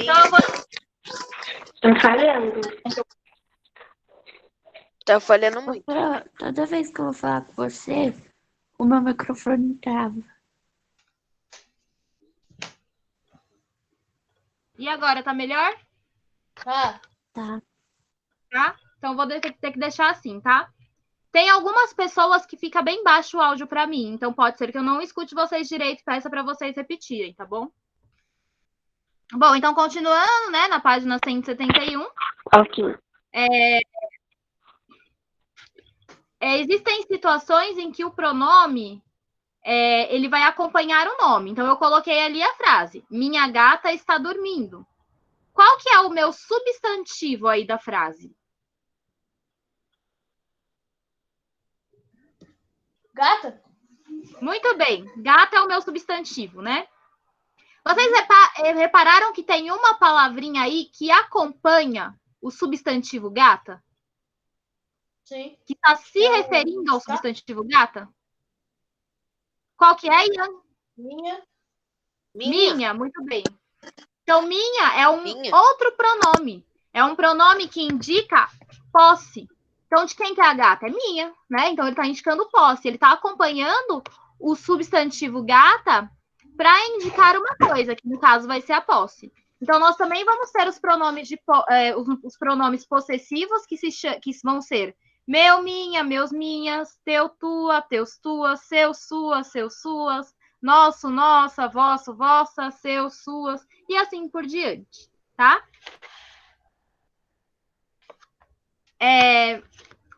Então, eu vou... Tá falhando. Tá falhando muito. Toda vez que eu vou falar com você, o meu microfone trava. E agora, tá melhor? Tá. Tá? Então, vou ter que deixar assim, tá? Tem algumas pessoas que fica bem baixo o áudio para mim, então pode ser que eu não escute vocês direito, peça para vocês repetirem, tá bom? Bom, então continuando, né, na página 171. Ok. Existem situações em que o pronome ele vai acompanhar o nome. Então, eu coloquei ali a frase: minha gata está dormindo. Qual que é o meu substantivo aí da frase? Gata? Muito bem. Gata é o meu substantivo, né? Vocês repararam que tem uma palavrinha aí que acompanha o substantivo gata? Sim. Que está se referindo ao substantivo gata? Qual que é, Ian? Minha, muito bem. Então, minha é outro pronome. É um pronome que indica posse. Então, de quem que é a gata? É minha, né? Então, ele está indicando posse. Ele está acompanhando o substantivo gata para indicar uma coisa, que no caso vai ser a posse. Então, nós também vamos ter os pronomes, os pronomes possessivos, que vão ser meu, minha, meus, minhas, teu, tua, teus, tuas, seu, sua, seus, suas, nosso, nossa, vosso, vossa, seus, suas, e assim por diante, tá?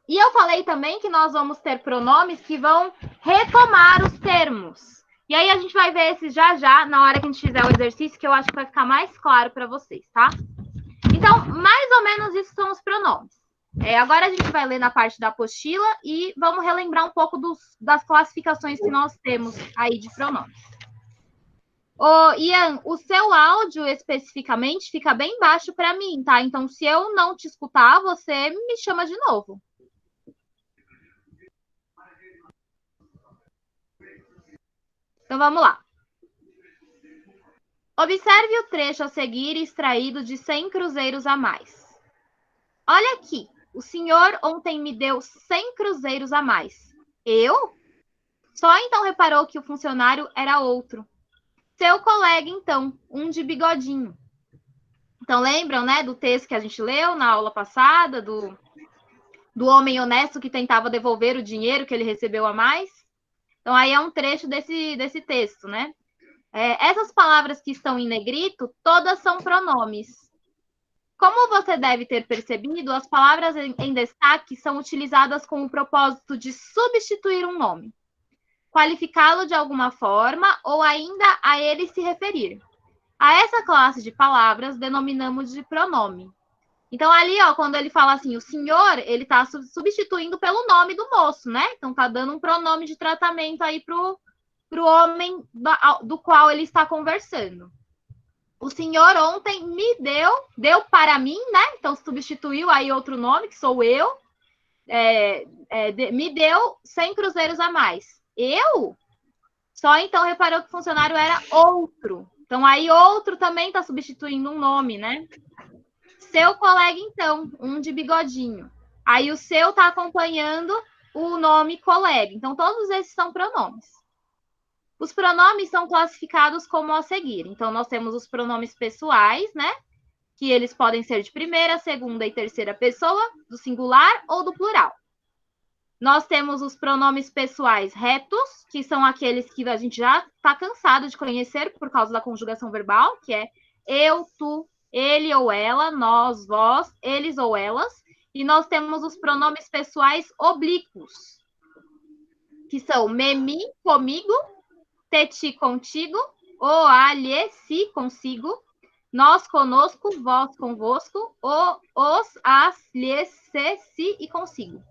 E eu falei também que nós vamos ter pronomes que vão retomar os termos. E aí a gente vai ver esses já, na hora que a gente fizer o exercício, que eu acho que vai ficar mais claro para vocês, tá? Então, mais ou menos isso são os pronomes. Agora a gente vai ler na parte da apostila e vamos relembrar um pouco das classificações que nós temos aí de pronomes. Ô, Ian, o seu áudio especificamente fica bem baixo para mim, tá? Então, se eu não te escutar, você me chama de novo. Então, vamos lá. Observe o trecho a seguir extraído de 100 cruzeiros a mais. Olha aqui, o senhor ontem me deu 100 cruzeiros a mais. Eu? Só então reparou que o funcionário era outro. Seu colega, então, um de bigodinho. Então, lembram, né, do texto que a gente leu na aula passada, do homem honesto que tentava devolver o dinheiro que ele recebeu a mais? Então, aí é um trecho desse texto, né? Essas palavras que estão em negrito, todas são pronomes. Como você deve ter percebido, as palavras em destaque são utilizadas com o propósito de substituir um nome, qualificá-lo de alguma forma ou ainda a ele se referir. A essa classe de palavras denominamos de pronome. Então, ali, ó, quando ele fala assim, o senhor, ele está substituindo pelo nome do moço, né? Então, tá dando um pronome de tratamento aí pro homem do qual ele está conversando. O senhor ontem me deu para mim, né? Então, substituiu aí outro nome, que sou eu, me deu 100 cruzeiros a mais. Eu? Só então reparou que o funcionário era outro. Então, aí outro também está substituindo um nome, né? Seu colega, então, um de bigodinho. Aí o seu está acompanhando o nome colega. Então, todos esses são pronomes. Os pronomes são classificados como a seguir. Então, nós temos os pronomes pessoais, né? Que eles podem ser de primeira, segunda e terceira pessoa, do singular ou do plural. Nós temos os pronomes pessoais retos, que são aqueles que a gente já está cansado de conhecer por causa da conjugação verbal, que é eu, tu, ele ou ela, nós, vós, eles ou elas. E nós temos os pronomes pessoais oblíquos, que são me, mi, comigo, te, ti, contigo, o, a, lhe, si, consigo, nós, conosco, vós, convosco, o, os, as, lhe, se, si e consigo.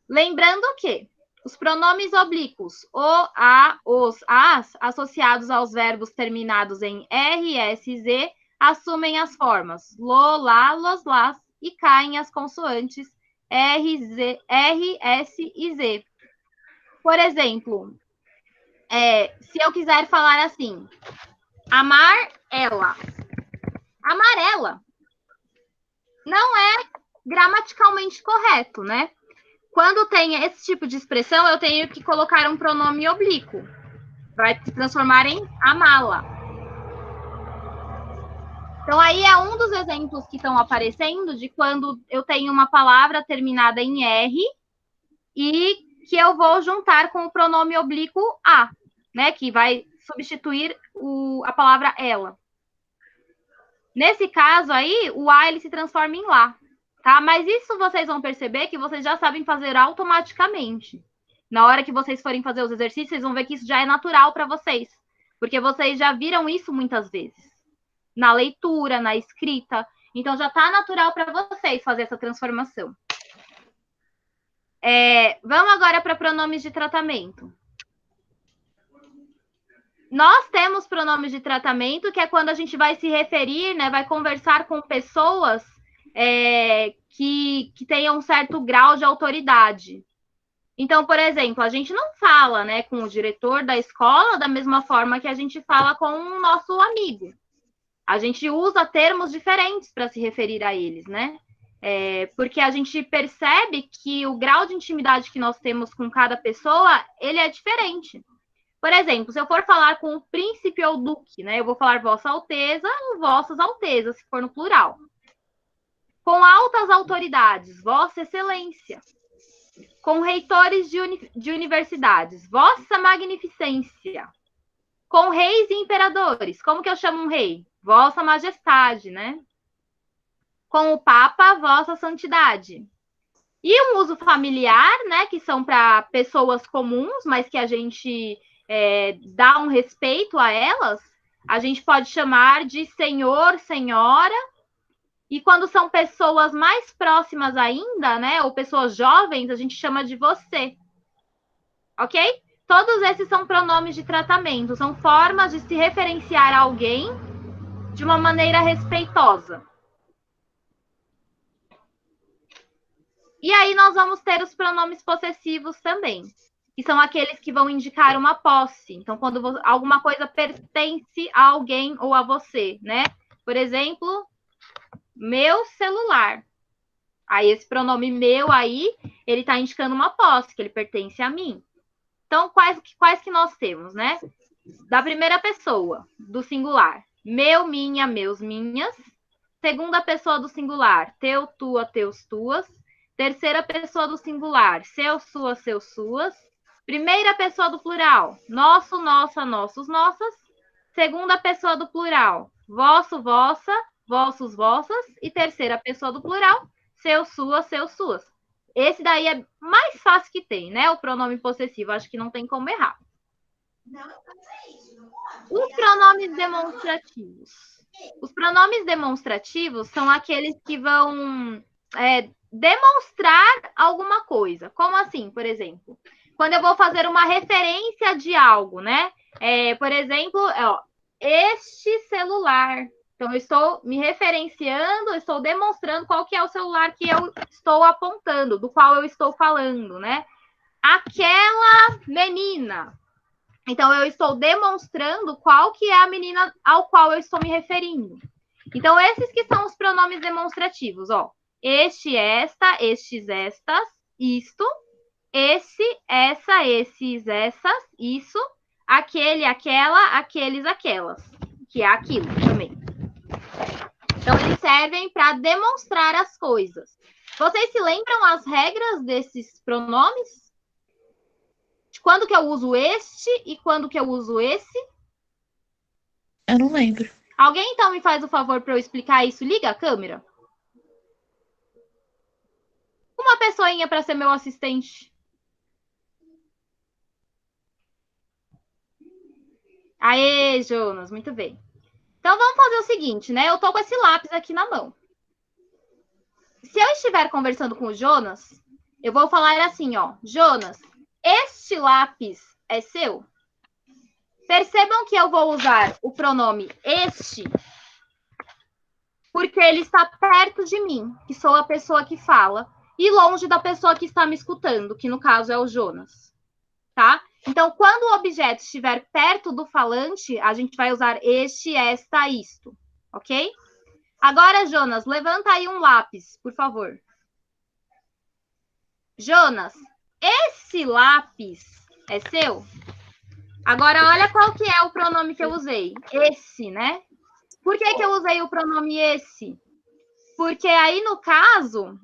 Lembrando que os pronomes oblíquos, o, a, os, as, associados aos verbos terminados em R, S, Z, assumem as formas lo, lá, los, las e caem as consoantes R, S e Z. Por exemplo, se eu quiser falar assim, amar ela, ela, não é gramaticalmente correto, né? Quando tem esse tipo de expressão, eu tenho que colocar um pronome oblíquo. Vai se transformar em a mala. Então, aí é um dos exemplos que estão aparecendo de quando eu tenho uma palavra terminada em R e que eu vou juntar com o pronome oblíquo a, né? Que vai substituir a palavra ela. Nesse caso aí, o a ele se transforma em lá. Tá? Mas isso vocês vão perceber que vocês já sabem fazer automaticamente. Na hora que vocês forem fazer os exercícios, vocês vão ver que isso já é natural para vocês. Porque vocês já viram isso muitas vezes. Na leitura, na escrita. Então, já está natural para vocês fazer essa transformação. Vamos agora para pronomes de tratamento. Nós temos pronomes de tratamento, que é quando a gente vai se referir, né, vai conversar com pessoas que tenham um certo grau de autoridade. Então, por exemplo, a gente não fala, né, com o diretor da escola da mesma forma que a gente fala com o nosso amigo. A gente usa termos diferentes para se referir a eles, né? Porque a gente percebe que o grau de intimidade que nós temos com cada pessoa, ele é diferente. Por exemplo, se eu for falar com o príncipe ou duque, né, eu vou falar Vossa Alteza ou Vossas Altezas, se for no plural. Com altas autoridades, Vossa Excelência. Com reitores de universidades, Vossa Magnificência. Com reis e imperadores, como que eu chamo um rei? Vossa Majestade, né? Com o Papa, Vossa Santidade. E um uso familiar, né, que são para pessoas comuns, mas que a gente dá um respeito a elas, a gente pode chamar de senhor, senhora. E quando são pessoas mais próximas ainda, né, ou pessoas jovens, a gente chama de você. Ok? Todos esses são pronomes de tratamento, são formas de se referenciar a alguém de uma maneira respeitosa. E aí nós vamos ter os pronomes possessivos também, que são aqueles que vão indicar uma posse. Então, quando alguma coisa pertence a alguém ou a você, né? Por exemplo, meu celular. Aí, esse pronome meu aí, ele está indicando uma posse, que ele pertence a mim. Então, quais que nós temos, né? Da primeira pessoa, do singular. Meu, minha, meus, minhas. Segunda pessoa do singular. Teu, tua, teus, tuas. Terceira pessoa do singular. Seu, sua, seus, suas. Primeira pessoa do plural. Nosso, nossa, nossos, nossas. Segunda pessoa do plural. Vosso, vossa, vossos, vossas. E terceira pessoa do plural. Seu, sua, seus, suas. Esse daí é mais fácil que tem, né? O pronome possessivo. Acho que não tem como errar. Os pronomes demonstrativos. Os pronomes demonstrativos são aqueles que vão demonstrar alguma coisa. Como assim, por exemplo? Quando eu vou fazer uma referência de algo, né? Por exemplo, este celular. Então, eu estou me referenciando, eu estou demonstrando qual que é o celular que eu estou apontando, do qual eu estou falando, né? Aquela menina. Então, eu estou demonstrando qual que é a menina ao qual eu estou me referindo. Então, esses que são os pronomes demonstrativos, ó. Este, esta, estes, estas, isto. Esse, essa, esses, essas, isso. Aquele, aquela, aqueles, aquelas. Que é aquilo também. Então, eles servem para demonstrar as coisas. Vocês se lembram as regras desses pronomes? De quando que eu uso este e quando que eu uso esse? Eu não lembro. Alguém, então, me faz o favor para eu explicar isso? Liga a câmera. Uma pessoinha para ser meu assistente. Aê, Jonas, muito bem. Então, vamos fazer o seguinte, né? Eu tô com esse lápis aqui na mão. Se eu estiver conversando com o Jonas, eu vou falar assim, ó. Jonas, este lápis é seu? Percebam que eu vou usar o pronome este, porque ele está perto de mim, que sou a pessoa que fala, e longe da pessoa que está me escutando, que no caso é o Jonas. Tá? Então, quando o objeto estiver perto do falante, a gente vai usar este, esta, isto. Ok? Agora, Jonas, levanta aí um lápis, por favor. Jonas, esse lápis é seu? Agora, olha qual que é o pronome que eu usei. Esse, né? Por que eu usei o pronome esse? Porque aí, no caso,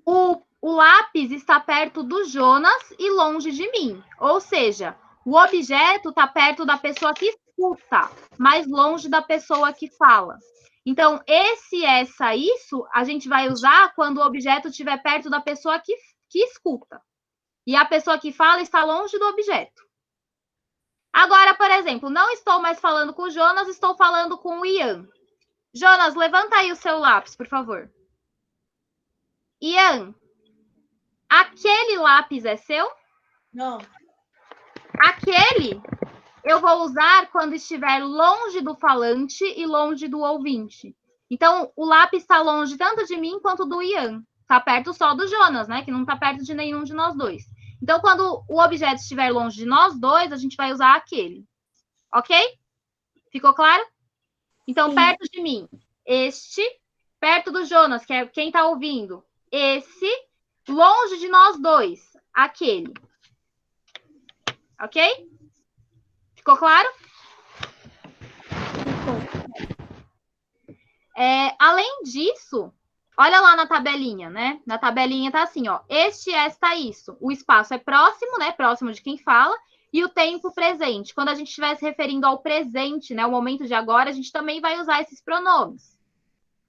o lápis está perto do Jonas e longe de mim. Ou seja, o objeto está perto da pessoa que escuta, mas longe da pessoa que fala. Então, esse, essa, isso, a gente vai usar quando o objeto estiver perto da pessoa que escuta. E a pessoa que fala está longe do objeto. Agora, por exemplo, não estou mais falando com o Jonas, estou falando com o Ian. Jonas, levanta aí o seu lápis, por favor. Ian, aquele lápis é seu? Não. Aquele eu vou usar quando estiver longe do falante e longe do ouvinte. Então, o lápis está longe tanto de mim quanto do Ian. Está perto só do Jonas, né? Que não está perto de nenhum de nós dois. Então, quando o objeto estiver longe de nós dois, a gente vai usar aquele. Ok? Ficou claro? Então, perto de mim, este. Perto do Jonas, que é quem está ouvindo, esse. Longe de nós dois, aquele. Ok? Ficou claro? Além disso, olha lá na tabelinha, né? Na tabelinha tá assim, ó. Este, esta, isso. O espaço é próximo, né? Próximo de quem fala. E o tempo presente. Quando a gente estiver se referindo ao presente, né? O momento de agora, a gente também vai usar esses pronomes.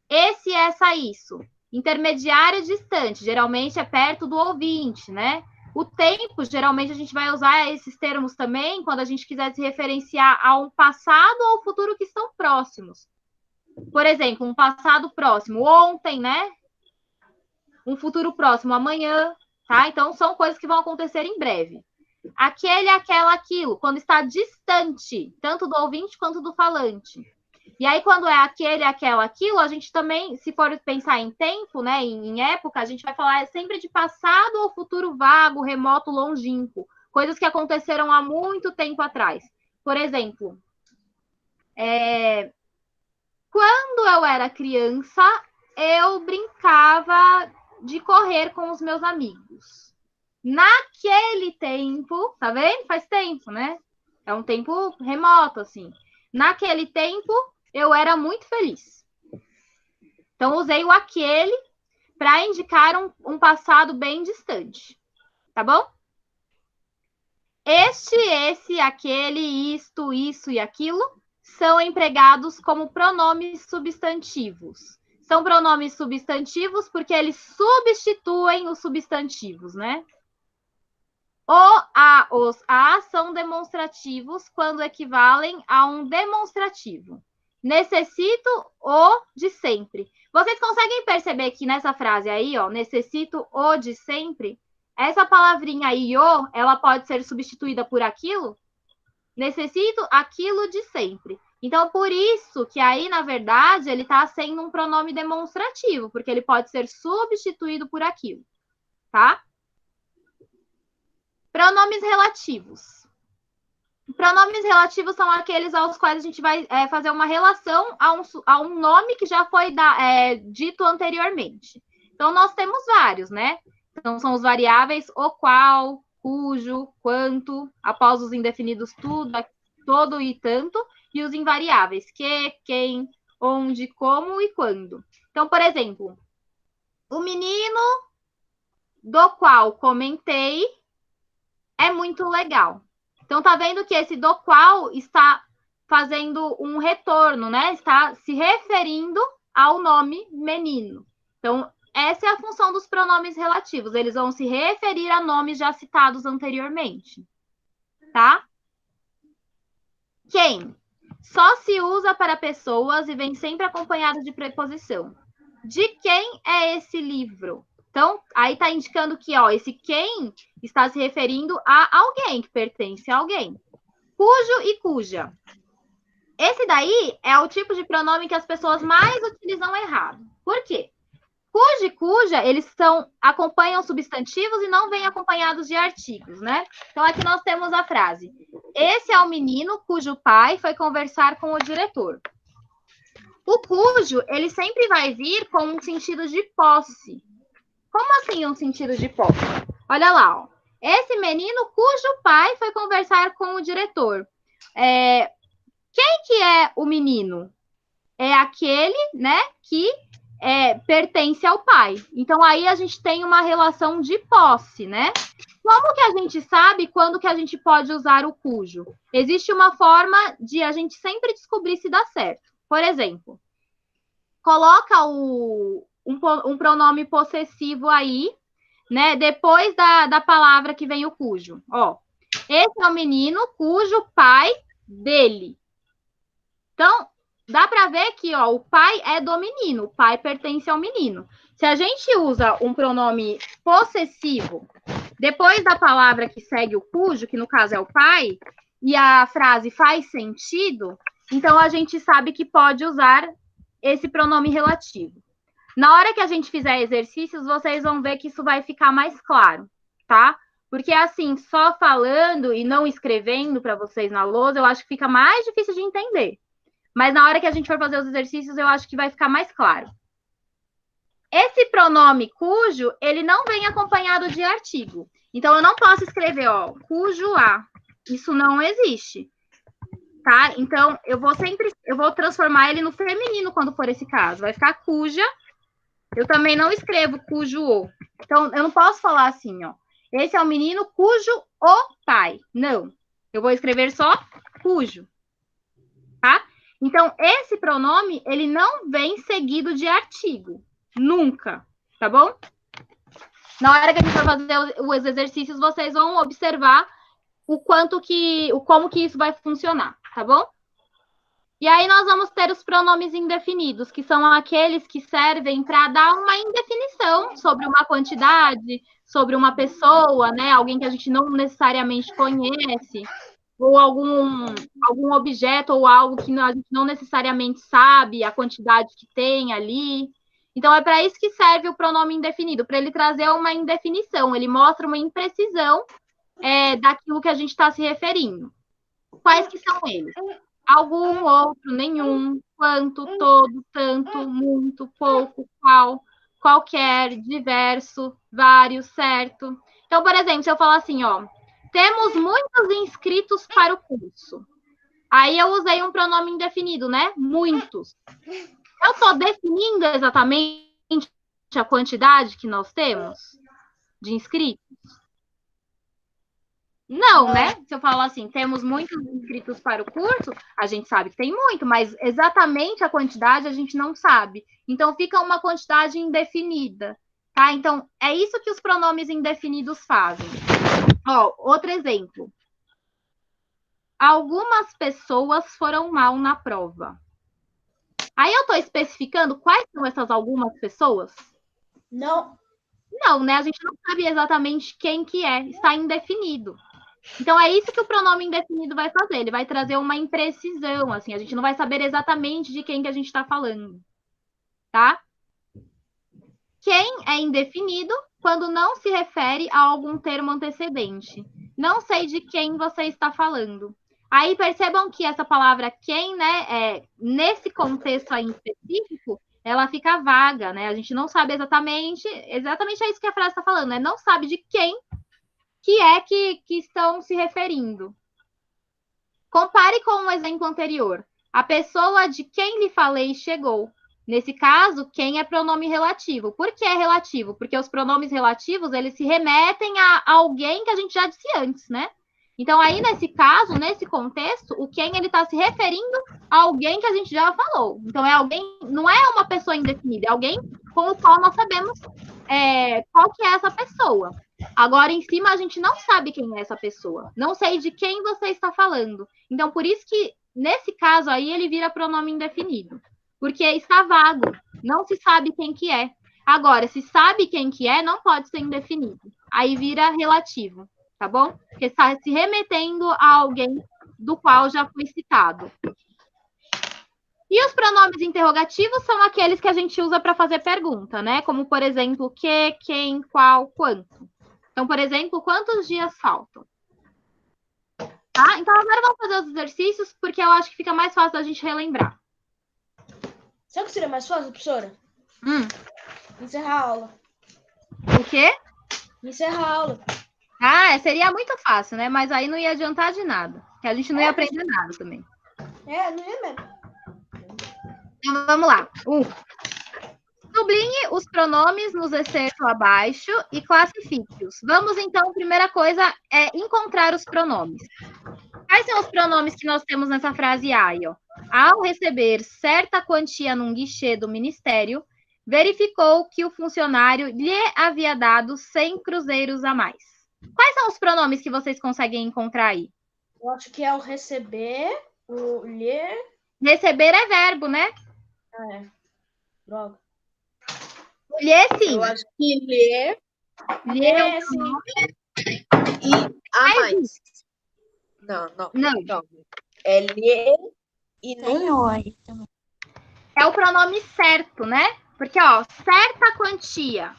Esse, essa, isso. Intermediário distante. Geralmente é perto do ouvinte, né? O tempo, geralmente, a gente vai usar esses termos também quando a gente quiser se referenciar a um passado ou ao futuro que estão próximos. Por exemplo, um passado próximo, ontem, né? Um futuro próximo, amanhã, tá? Então, são coisas que vão acontecer em breve. Aquele, aquela, aquilo, quando está distante, tanto do ouvinte quanto do falante. E aí, quando é aquele, aquela, aquilo, a gente também, se for pensar em tempo, né, em época, a gente vai falar sempre de passado ou futuro vago, remoto, longínquo. Coisas que aconteceram há muito tempo atrás. Por exemplo, quando eu era criança, eu brincava de correr com os meus amigos. Naquele tempo, tá vendo? Faz tempo, né? É um tempo remoto, assim. Naquele tempo, eu era muito feliz. Então, usei o aquele para indicar um passado bem distante. Tá bom? Este, esse, aquele, isto, isso e aquilo são empregados como pronomes substantivos. São pronomes substantivos porque eles substituem os substantivos, né? O, a, os, a são demonstrativos quando equivalem a um demonstrativo. Necessito o de sempre. Vocês conseguem perceber que nessa frase aí, ó, necessito o de sempre, essa palavrinha aí, o, ela pode ser substituída por aquilo? Necessito aquilo de sempre. Então, por isso que aí, na verdade, ele está sendo um pronome demonstrativo, porque ele pode ser substituído por aquilo, tá? Pronomes relativos. Pronomes relativos são aqueles aos quais a gente vai fazer uma relação a um nome que já foi dito anteriormente. Então, nós temos vários, né? Então, são os variáveis o qual, cujo, quanto, após os indefinidos tudo, todo e tanto, e os invariáveis que, quem, onde, como e quando. Então, por exemplo, o menino do qual comentei é muito legal. Então, tá vendo que esse do qual está fazendo um retorno, né? Está se referindo ao nome menino. Então, essa é a função dos pronomes relativos. Eles vão se referir a nomes já citados anteriormente. Tá? Quem? Só se usa para pessoas e vem sempre acompanhado de preposição. De quem é esse livro? Então, aí está indicando que, ó, esse quem está se referindo a alguém, que pertence a alguém. Cujo e cuja. Esse daí é o tipo de pronome que as pessoas mais utilizam errado. Por quê? Cujo e cuja, eles acompanham substantivos e não vêm acompanhados de artigos, né? Então, aqui nós temos a frase. Esse é o menino cujo pai foi conversar com o diretor. O cujo, ele sempre vai vir com um sentido de posse. Como assim um sentido de posse? Olha lá, ó. Esse menino cujo pai foi conversar com o diretor. Quem que é o menino? É aquele, né, que pertence ao pai. Então, aí a gente tem uma relação de posse, né? Como que a gente sabe quando que a gente pode usar o cujo? Existe uma forma de a gente sempre descobrir se dá certo. Por exemplo, coloca um pronome possessivo aí, né? Depois da palavra que vem o cujo. Ó, esse é o menino cujo pai dele. Então, dá para ver que ó, o pai é do menino, o pai pertence ao menino. Se a gente usa um pronome possessivo depois da palavra que segue o cujo, que no caso é o pai, e a frase faz sentido, então a gente sabe que pode usar esse pronome relativo. Na hora que a gente fizer exercícios, vocês vão ver que isso vai ficar mais claro, tá? Porque assim, só falando e não escrevendo para vocês na lousa, eu acho que fica mais difícil de entender. Mas na hora que a gente for fazer os exercícios, eu acho que vai ficar mais claro. Esse pronome cujo, ele não vem acompanhado de artigo. Então, eu não posso escrever, ó, cujo a. Isso não existe. Tá? Então, eu vou transformar ele no feminino quando for esse caso. Vai ficar cuja. Eu também não escrevo cujo o. Então, eu não posso falar assim, ó. Esse é o menino cujo o pai. Não. Eu vou escrever só cujo. Tá? Então, esse pronome, ele não vem seguido de artigo. Nunca. Tá bom? Na hora que a gente for fazer os exercícios, vocês vão observar como que isso vai funcionar, tá bom? E aí nós vamos ter os pronomes indefinidos, que são aqueles que servem para dar uma indefinição sobre uma quantidade, sobre uma pessoa, né? Alguém que a gente não necessariamente conhece, ou algum objeto ou algo que a gente não necessariamente sabe a quantidade que tem ali. Então, é para isso que serve o pronome indefinido, para ele trazer uma indefinição, ele mostra uma imprecisão daquilo que a gente está se referindo. Quais que são eles? Algum, outro, nenhum, quanto, todo, tanto, muito, pouco, qual, qualquer, diverso, vários, certo. Então, por exemplo, se eu falar assim, ó, temos muitos inscritos para o curso. Aí eu usei um pronome indefinido, né? Muitos. Eu estou definindo exatamente a quantidade que nós temos de inscritos? Não, né? Se eu falar assim, temos muitos inscritos para o curso, a gente sabe que tem muito, mas exatamente a quantidade a gente não sabe. Então, fica uma quantidade indefinida, tá? Então, é isso que os pronomes indefinidos fazem. Ó, outro exemplo. Algumas pessoas foram mal na prova. Aí eu estou especificando quais são essas algumas pessoas? Não. Não, né? A gente não sabe exatamente quem que é, está indefinido. Então, é isso que o pronome indefinido vai fazer. Ele vai trazer uma imprecisão, assim. A gente não vai saber exatamente de quem que a gente está falando, tá? Quem é indefinido quando não se refere a algum termo antecedente. Não sei de quem você está falando. Aí, percebam que essa palavra quem, né, nesse contexto aí específico, ela fica vaga, né? A gente não sabe exatamente é isso que a frase está falando, né? Não sabe de quem que estão se referindo. Compare com o exemplo anterior. A pessoa de quem lhe falei chegou. Nesse caso, quem é pronome relativo. Por que é relativo? Porque os pronomes relativos, eles se remetem a alguém que a gente já disse antes, né? Então, aí, nesse caso, nesse contexto, o quem, ele está se referindo a alguém que a gente já falou. Então, é alguém, não é uma pessoa indefinida, é alguém com o qual nós sabemos qual que é essa pessoa. Agora, em cima, a gente não sabe quem é essa pessoa. Não sei de quem você está falando. Então, por isso que, nesse caso aí, ele vira pronome indefinido. Porque está vago. Não se sabe quem que é. Agora, se sabe quem que é, não pode ser indefinido. Aí vira relativo, tá bom? Porque está se remetendo a alguém do qual já foi citado. E os pronomes interrogativos são aqueles que a gente usa para fazer pergunta, né? Como, por exemplo, que, quem, qual, quanto. Então, por exemplo, quantos dias faltam? Tá? Então, agora vamos fazer os exercícios, porque eu acho que fica mais fácil da gente relembrar. Sabe o que seria mais fácil, professora? Encerrar a aula. O quê? Encerrar a aula. Ah, seria muito fácil, né? Mas aí não ia adiantar de nada. Que a gente não ia aprender nada também. Não ia mesmo. Então, vamos lá. Sublinhe os pronomes nos excertos abaixo e classifique-os. Vamos, então, primeira coisa é encontrar os pronomes. Quais são os pronomes que nós temos nessa frase A? Ó? Ao receber certa quantia num guichê do ministério, verificou que o funcionário lhe havia dado 100 cruzeiros a mais. Quais são os pronomes que vocês conseguem encontrar aí? Eu acho que é o receber, o ler. Receber é verbo, né? É. Droga. Ler, sim. Eu acho que ler Ler é um É, sim. e a mais. Não. Não. É ler e Tem não. oi também. É o pronome certo, né? Porque, ó, certa quantia.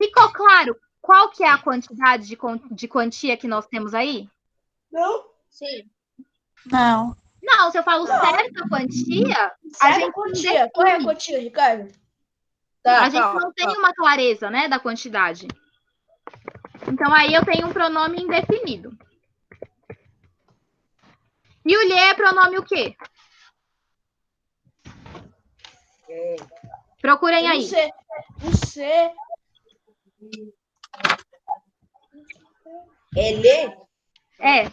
Ficou claro qual que é a quantidade de quantia que nós temos aí? Não. Sim. Não. Não, se eu falo certa quantia, a Certa gente quantia. Qual é a quantia, Ricardo? a gente não tem uma clareza, né, da quantidade. Então, aí eu tenho um pronome indefinido. E o lhe é pronome o quê? Procurem aí. Não sei. É ler? É.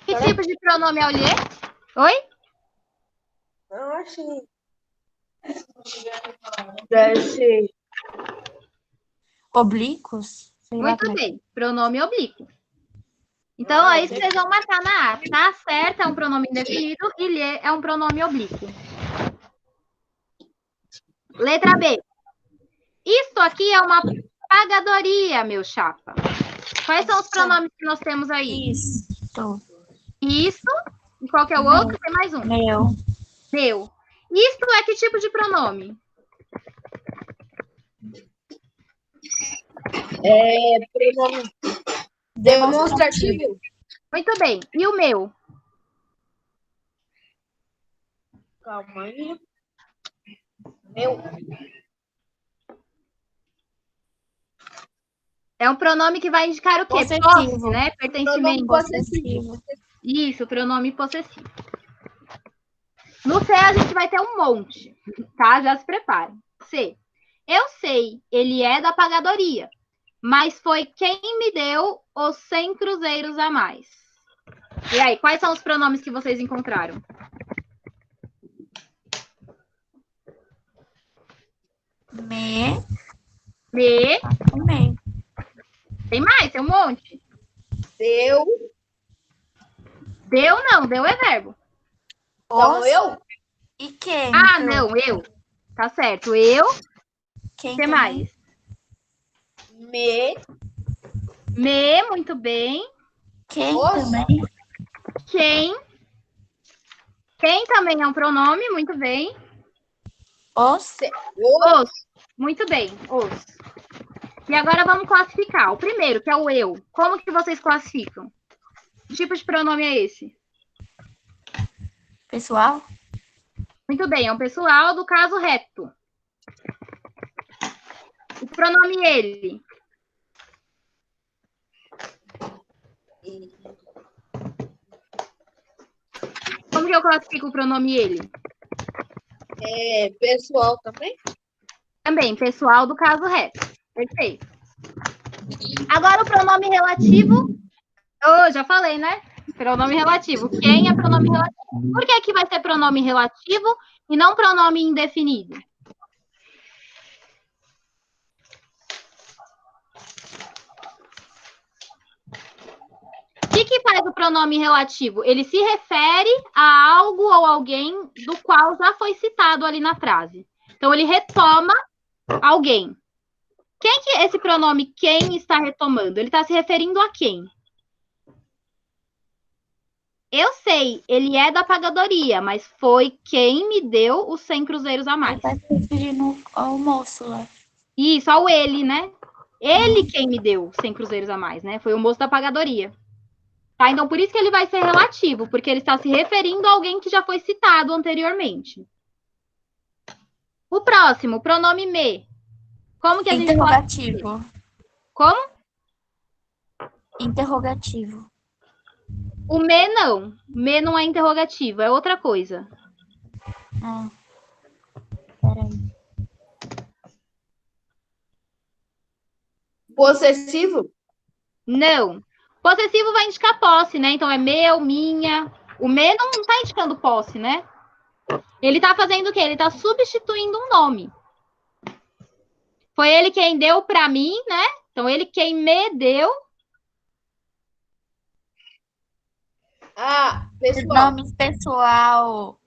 Que tipo de pronome é o lhe? Oi? Não achei. Deve ser. Oblíquos? Sei lá Muito como é. bem. Pronome oblíquo. Então, aí vocês vão marcar na A. Tá certo, é um pronome indefinido e lhe é um pronome oblíquo. Letra B. Isso aqui é uma pagadoria, meu chapa. Quais são os pronomes que nós temos aí? Isso. Isso. E qual que é o outro? Tem mais um. Meu. Meu. Isto é que tipo de pronome? É pronome demonstrativo. Muito bem. E o meu? Calma aí. Meu. É um pronome que vai indicar o quê? Possessivo. Posse, né? Pertencimento. Possessivo. Isso, pronome possessivo. No C a gente vai ter um monte, tá? Já se prepare. C. Eu sei, ele é da pagadoria, mas foi quem me deu os 100 cruzeiros a mais. E aí, quais são os pronomes que vocês encontraram? Me. Me. Tem mais, tem um monte. Deu. Deu não, deu é verbo. Então, Os eu? e quem? Ah, então? não, eu. Tá certo, eu. Quem O que também? mais? Me, muito bem. Quem Os. também? Quem. Quem também é um pronome, muito bem. Os. Os. Muito bem, os. E agora vamos classificar. O primeiro, que é o eu. Como que vocês classificam? Que tipo de pronome é esse? Pessoal? Muito bem, é um pessoal do caso reto. O pronome ele. Como que eu classifico o pronome ele? É pessoal também? Também, pessoal do caso reto. Perfeito. Agora o pronome relativo. Oh, já falei, né? Pronome relativo. Quem é pronome relativo? Por que vai ser pronome relativo e não pronome indefinido? O que faz o pronome relativo? Ele se refere a algo ou alguém do qual já foi citado ali na frase. Então, ele retoma alguém. Quem que esse pronome quem está retomando? Ele está se referindo a quem? Eu sei, ele é da pagadoria, mas foi quem me deu os 100 cruzeiros a mais. Ele tá se referindo ao moço lá. Isso, ao ele, né? Ele quem me deu 100 cruzeiros a mais, né? Foi o moço da pagadoria. Tá? Então, por isso que ele vai ser relativo, porque ele está se referindo a alguém que já foi citado anteriormente. O próximo, pronome me. Como que a gente pode... Interrogativo. Como? Interrogativo. O me não. Me não é interrogativo, é outra coisa. Ah. Peraí. Possessivo? Não. Possessivo vai indicar posse, né? Então é meu, minha. O me não tá indicando posse, né? Ele tá fazendo o quê? Ele tá substituindo um nome. Foi ele quem deu para mim, né? Então ele quem me deu. Ah, pessoal. Nome pessoal.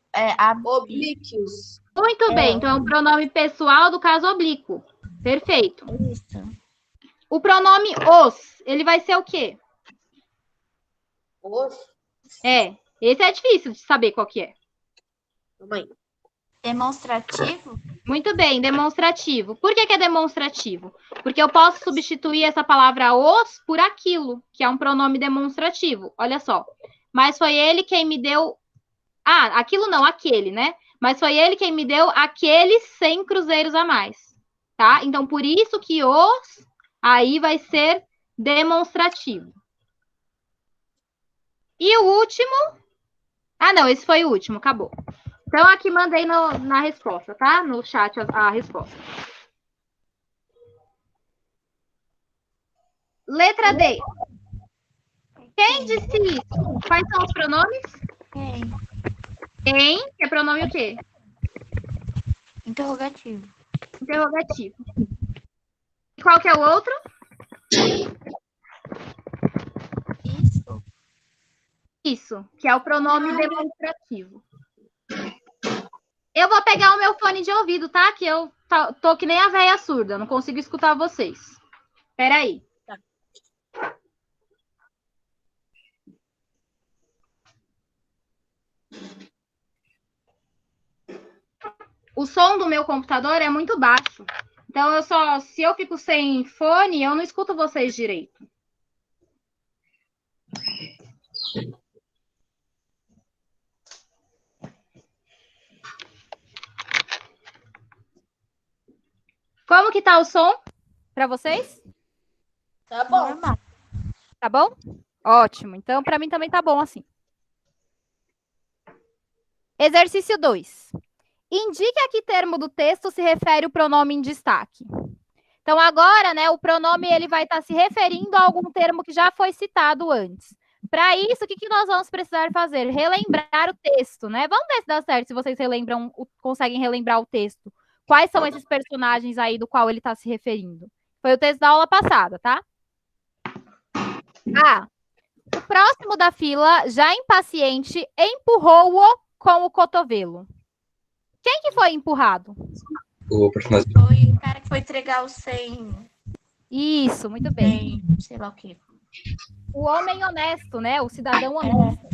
Oblíquos. Muito bem. Então é um pronome pessoal do caso oblíquo. Perfeito. Isso. O pronome os, ele vai ser o quê? Os. Esse é difícil de saber qual que é. Calma aí. Demonstrativo? Muito bem, demonstrativo. Por que é demonstrativo? Porque eu posso substituir essa palavra os por aquilo, que é um pronome demonstrativo. Olha só. Mas foi ele quem me deu... Ah, aquilo não, aquele, né? Mas foi ele quem me deu aqueles 100 cruzeiros a mais. Tá? Então, por isso que os aí vai ser demonstrativo. E o último... Ah, não, esse foi o último, acabou. Então, aqui mandei na resposta, tá? No chat a resposta. Letra D. Quem disse isso? Quais são os pronomes? Quem, que é pronome o quê? Interrogativo. Interrogativo. E qual que é o outro? Isso. Isso, que é o pronome demonstrativo. Eu vou pegar o meu fone de ouvido, tá? Que eu tô que nem a véia surda, não consigo escutar vocês. Espera aí. O som do meu computador é muito baixo. Então, se eu fico sem fone, eu não escuto vocês direito. Como que tá o som para vocês? Tá bom. Normal. Tá bom? Ótimo. Então, para mim também tá bom assim. Exercício 2. Indique a que termo do texto se refere o pronome em destaque. Então, agora, né, o pronome ele vai estar se referindo a algum termo que já foi citado antes. Para isso, o que nós vamos precisar fazer? Relembrar o texto, né? Vamos ver se dá certo, se vocês conseguem relembrar o texto. Quais são esses personagens aí do qual ele está se referindo? Foi o texto da aula passada, tá? Ah, o próximo da fila, já impaciente, empurrou-o com o cotovelo. Quem que foi empurrado? O personagem. Foi o cara que foi entregar os 100. Isso, muito bem. Sei lá o quê. O homem honesto, né? O cidadão honesto.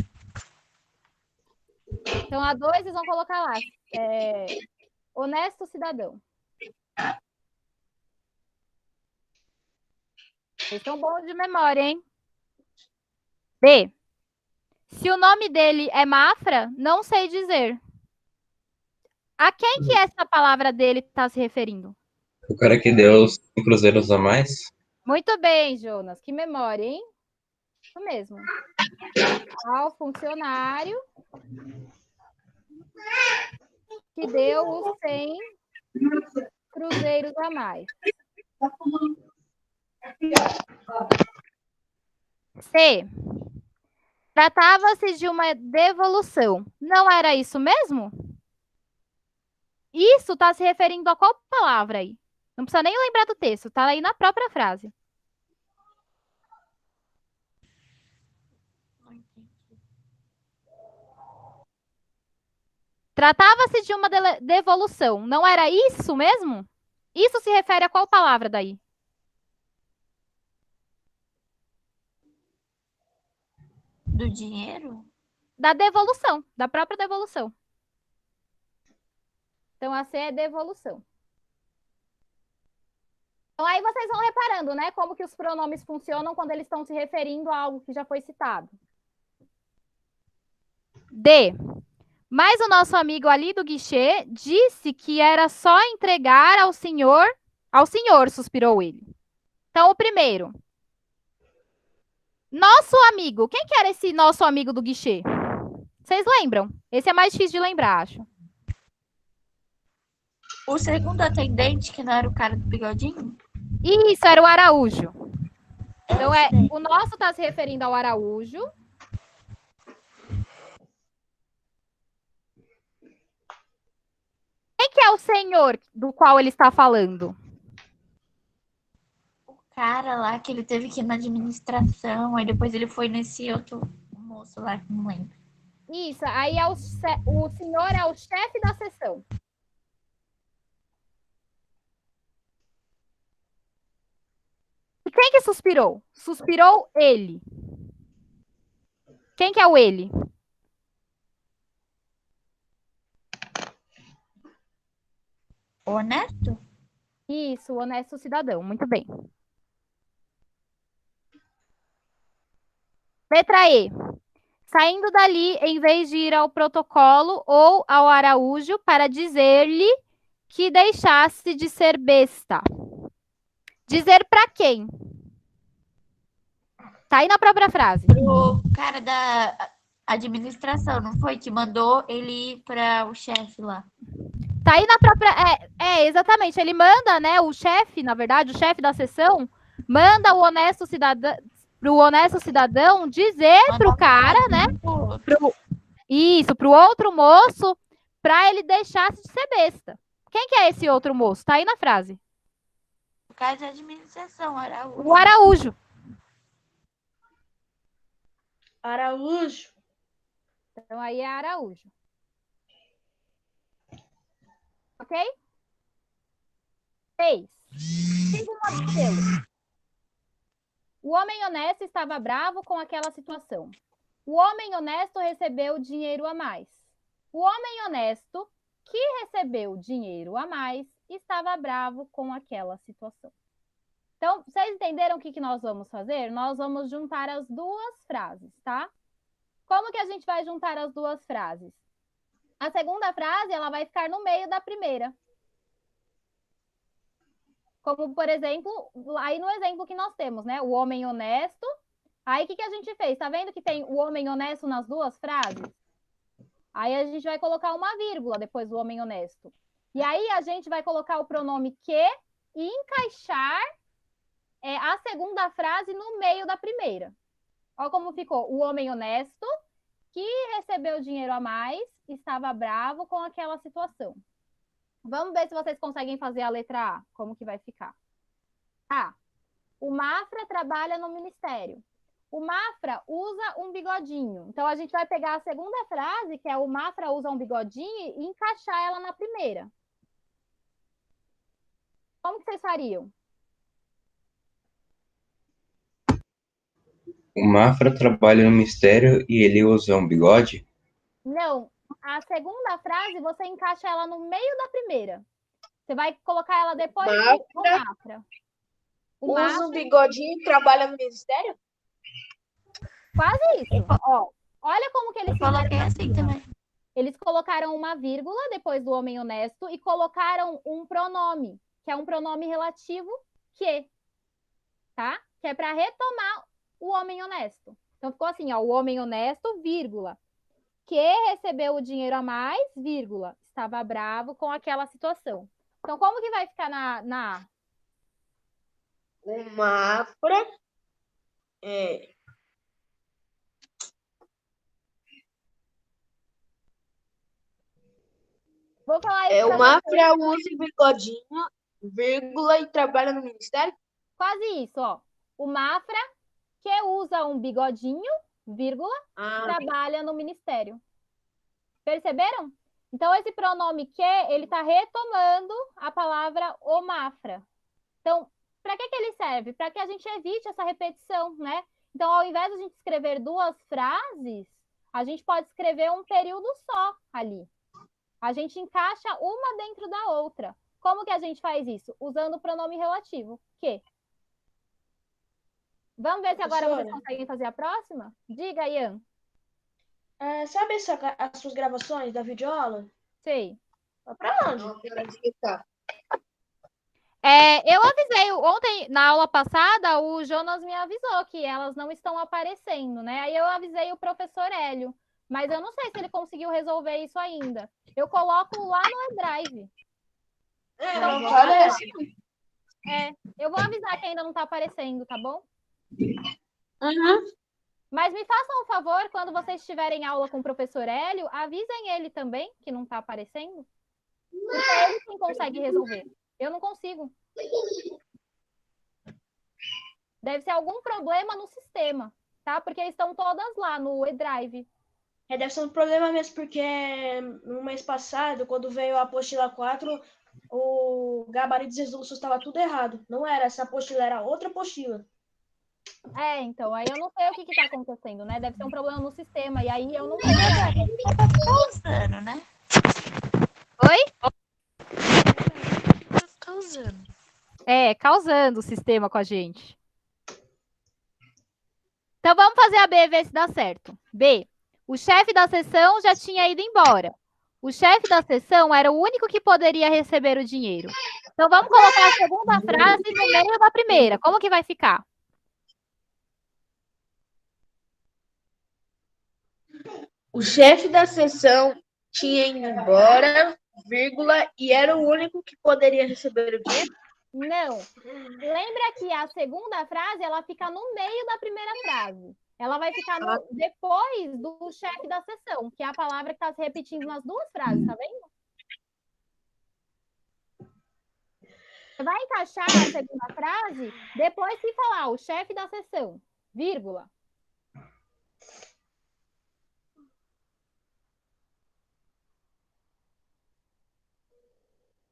Então, a 2, eles vão colocar lá. Honesto cidadão. Vocês estão bons de memória, hein? B. Se o nome dele é Mafra, não sei dizer. A quem que essa palavra dele está se referindo? O cara que deu os 100 cruzeiros a mais. Muito bem, Jonas. Que memória, hein? Isso mesmo. Ao funcionário que deu os 100 cruzeiros a mais. C. Tratava-se de uma devolução. Não era isso mesmo? Isso está se referindo a qual palavra aí? Não precisa nem lembrar do texto, está aí na própria frase. Tratava-se de uma devolução. Não era isso mesmo? Isso se refere a qual palavra daí? Do dinheiro? Da devolução, da própria devolução. Então, a C é devolução. Então, aí vocês vão reparando, né, como que os pronomes funcionam quando eles estão se referindo a algo que já foi citado. D. Mas o nosso amigo ali do guichê disse que era só entregar ao senhor, suspirou ele. Então, o primeiro. Nosso amigo. Quem que era esse nosso amigo do guichê? Vocês lembram? Esse é mais difícil de lembrar, acho. O segundo atendente, que não era o cara do bigodinho? Isso, era o Araújo. Então, Esse daí. o nosso está se referindo ao Araújo. Quem que é o senhor do qual ele está falando? O cara lá que ele teve que ir na administração, aí depois ele foi nesse outro moço lá que não lembro. Isso, aí é o senhor é o chefe da sessão. E quem que suspirou? Suspirou ele. Quem que é o ele? Honesto? Isso, o honesto cidadão. Muito bem. Letra E. Saindo dali, em vez de ir ao protocolo ou ao Araújo para dizer-lhe que deixasse de ser besta. Dizer para quem? Tá aí na própria frase. O cara da administração, não foi? Que mandou ele ir para o chefe lá. Tá aí na própria... exatamente. Ele manda, né, o chefe, na verdade, o chefe da sessão, manda o honesto cidadão, pro honesto cidadão dizer pro cara, né, pro outro moço, pra ele deixar de ser besta. Quem que é esse outro moço? Tá aí na frase. O cara da administração, Araújo. O Araújo. Araújo. Então, aí é Araújo. Ok? 6. Segundo modelo. O homem honesto estava bravo com aquela situação. O homem honesto recebeu dinheiro a mais. O homem honesto que recebeu dinheiro a mais estava bravo com aquela situação. Então, vocês entenderam o que nós vamos fazer? Nós vamos juntar as duas frases, tá? Como que a gente vai juntar as duas frases? A segunda frase, ela vai ficar no meio da primeira. Como, por exemplo, aí no exemplo que nós temos, né? O homem honesto. Aí, o que a gente fez? Tá vendo que tem o homem honesto nas duas frases? Aí, a gente vai colocar uma vírgula depois do homem honesto. E aí, a gente vai colocar o pronome que e encaixar a segunda frase no meio da primeira. Olha como ficou. O homem honesto que recebeu dinheiro a mais estava bravo com aquela situação. Vamos ver se vocês conseguem fazer a letra A. Como que vai ficar? A. O Mafra trabalha no ministério. O Mafra usa um bigodinho. Então, a gente vai pegar a segunda frase, que é o Mafra usa um bigodinho, e encaixar ela na primeira. Como que vocês fariam? O Mafra trabalha no mistério e ele usa um bigode? Não. A segunda frase, você encaixa ela no meio da primeira. Você vai colocar ela depois do Mafra. O Usa Mafra um bigodinho e trabalha no ministério? quase isso. Ó, olha como que eles Eu coloquei assim também. Eles colocaram uma vírgula depois do homem honesto e colocaram um pronome, que é um pronome relativo que, tá? Que é para retomar o homem honesto. Então, ficou assim, ó, o homem honesto, vírgula, que recebeu o dinheiro a mais, vírgula, estava bravo com aquela situação. Então, como que vai ficar na A? O Mafra Vou falar isso o pra Mafra vocês. usa bigodinho, vírgula, e trabalha no ministério? Quase isso, ó. O Mafra, que usa um bigodinho, vírgula, trabalha no ministério. Perceberam? Então, esse pronome que, ele está retomando a palavra o Mafra. Então, para que ele serve? Para que a gente evite essa repetição, né? Então, ao invés de a gente escrever duas frases, a gente pode escrever um período só ali. A gente encaixa uma dentro da outra. Como que a gente faz isso? Usando o pronome relativo, que. Vamos ver se agora vocês conseguem fazer a próxima? Diga, Ian. Sabe as suas gravações da videoaula? Sei. Vai pra onde? Eu avisei, ontem, na aula passada, o Jonas me avisou que elas não estão aparecendo, né? Aí eu avisei o professor Hélio, mas eu não sei se ele conseguiu resolver isso ainda. Eu coloco lá no eDrive. Não parece. Eu vou avisar que ainda não está aparecendo, tá bom? Uhum. Mas me façam um favor, quando vocês tiverem aula com o professor Hélio, avisem ele também que não está aparecendo. Porque é ele quem consegue resolver. Eu não consigo. Deve ser algum problema no sistema, tá? Porque estão todas lá no eDrive. Deve ser um problema mesmo, porque no mês passado, quando veio a apostila 4, o gabarito de resolução estava tudo errado. Não era essa apostila, era outra apostila. Então, aí eu não sei o que está acontecendo, né? Deve ser um problema no sistema, e aí eu não tenho Tá causando, né? Oi? Tá causando. Causando o sistema com a gente. Então, vamos fazer a B e ver se dá certo. B. O chefe da sessão já tinha ido embora. O chefe da sessão era o único que poderia receber o dinheiro. Então, vamos colocar a segunda frase no meio da primeira. Como que vai ficar? O chefe da sessão tinha ido embora, vírgula, e era o único que poderia receber o dinheiro? Não. Lembra que a segunda frase, ela fica no meio da primeira frase. Ela vai ficar depois do chefe da sessão, que é a palavra que está se repetindo nas duas frases, tá vendo? Você vai encaixar a segunda frase depois que falar o chefe da sessão, vírgula.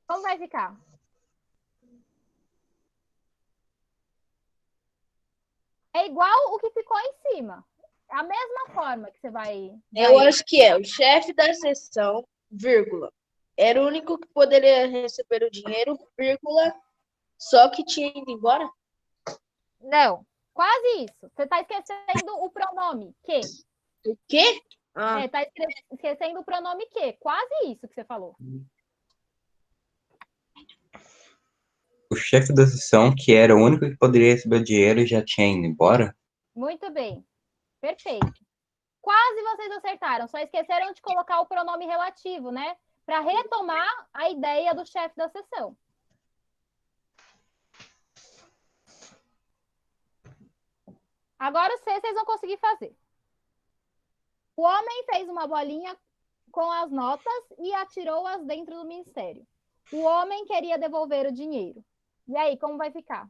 Como vai ficar? É igual o que ficou em cima. A mesma forma que você vai... Eu acho que é o chefe da sessão, vírgula. Era o único que poderia receber o dinheiro, vírgula, só que tinha ido embora? Não, quase isso. Você está esquecendo o pronome que. O quê? Tá esquecendo o pronome que. Quase isso que você falou. O chefe da sessão, que era o único que poderia receber o dinheiro, já tinha ido embora? Muito bem. Perfeito. Quase vocês acertaram. Só esqueceram de colocar o pronome relativo, né? Para retomar a ideia do chefe da sessão. Agora vocês vão conseguir fazer. O homem fez uma bolinha com as notas e atirou-as dentro do ministério. O homem queria devolver o dinheiro. E aí, como vai ficar?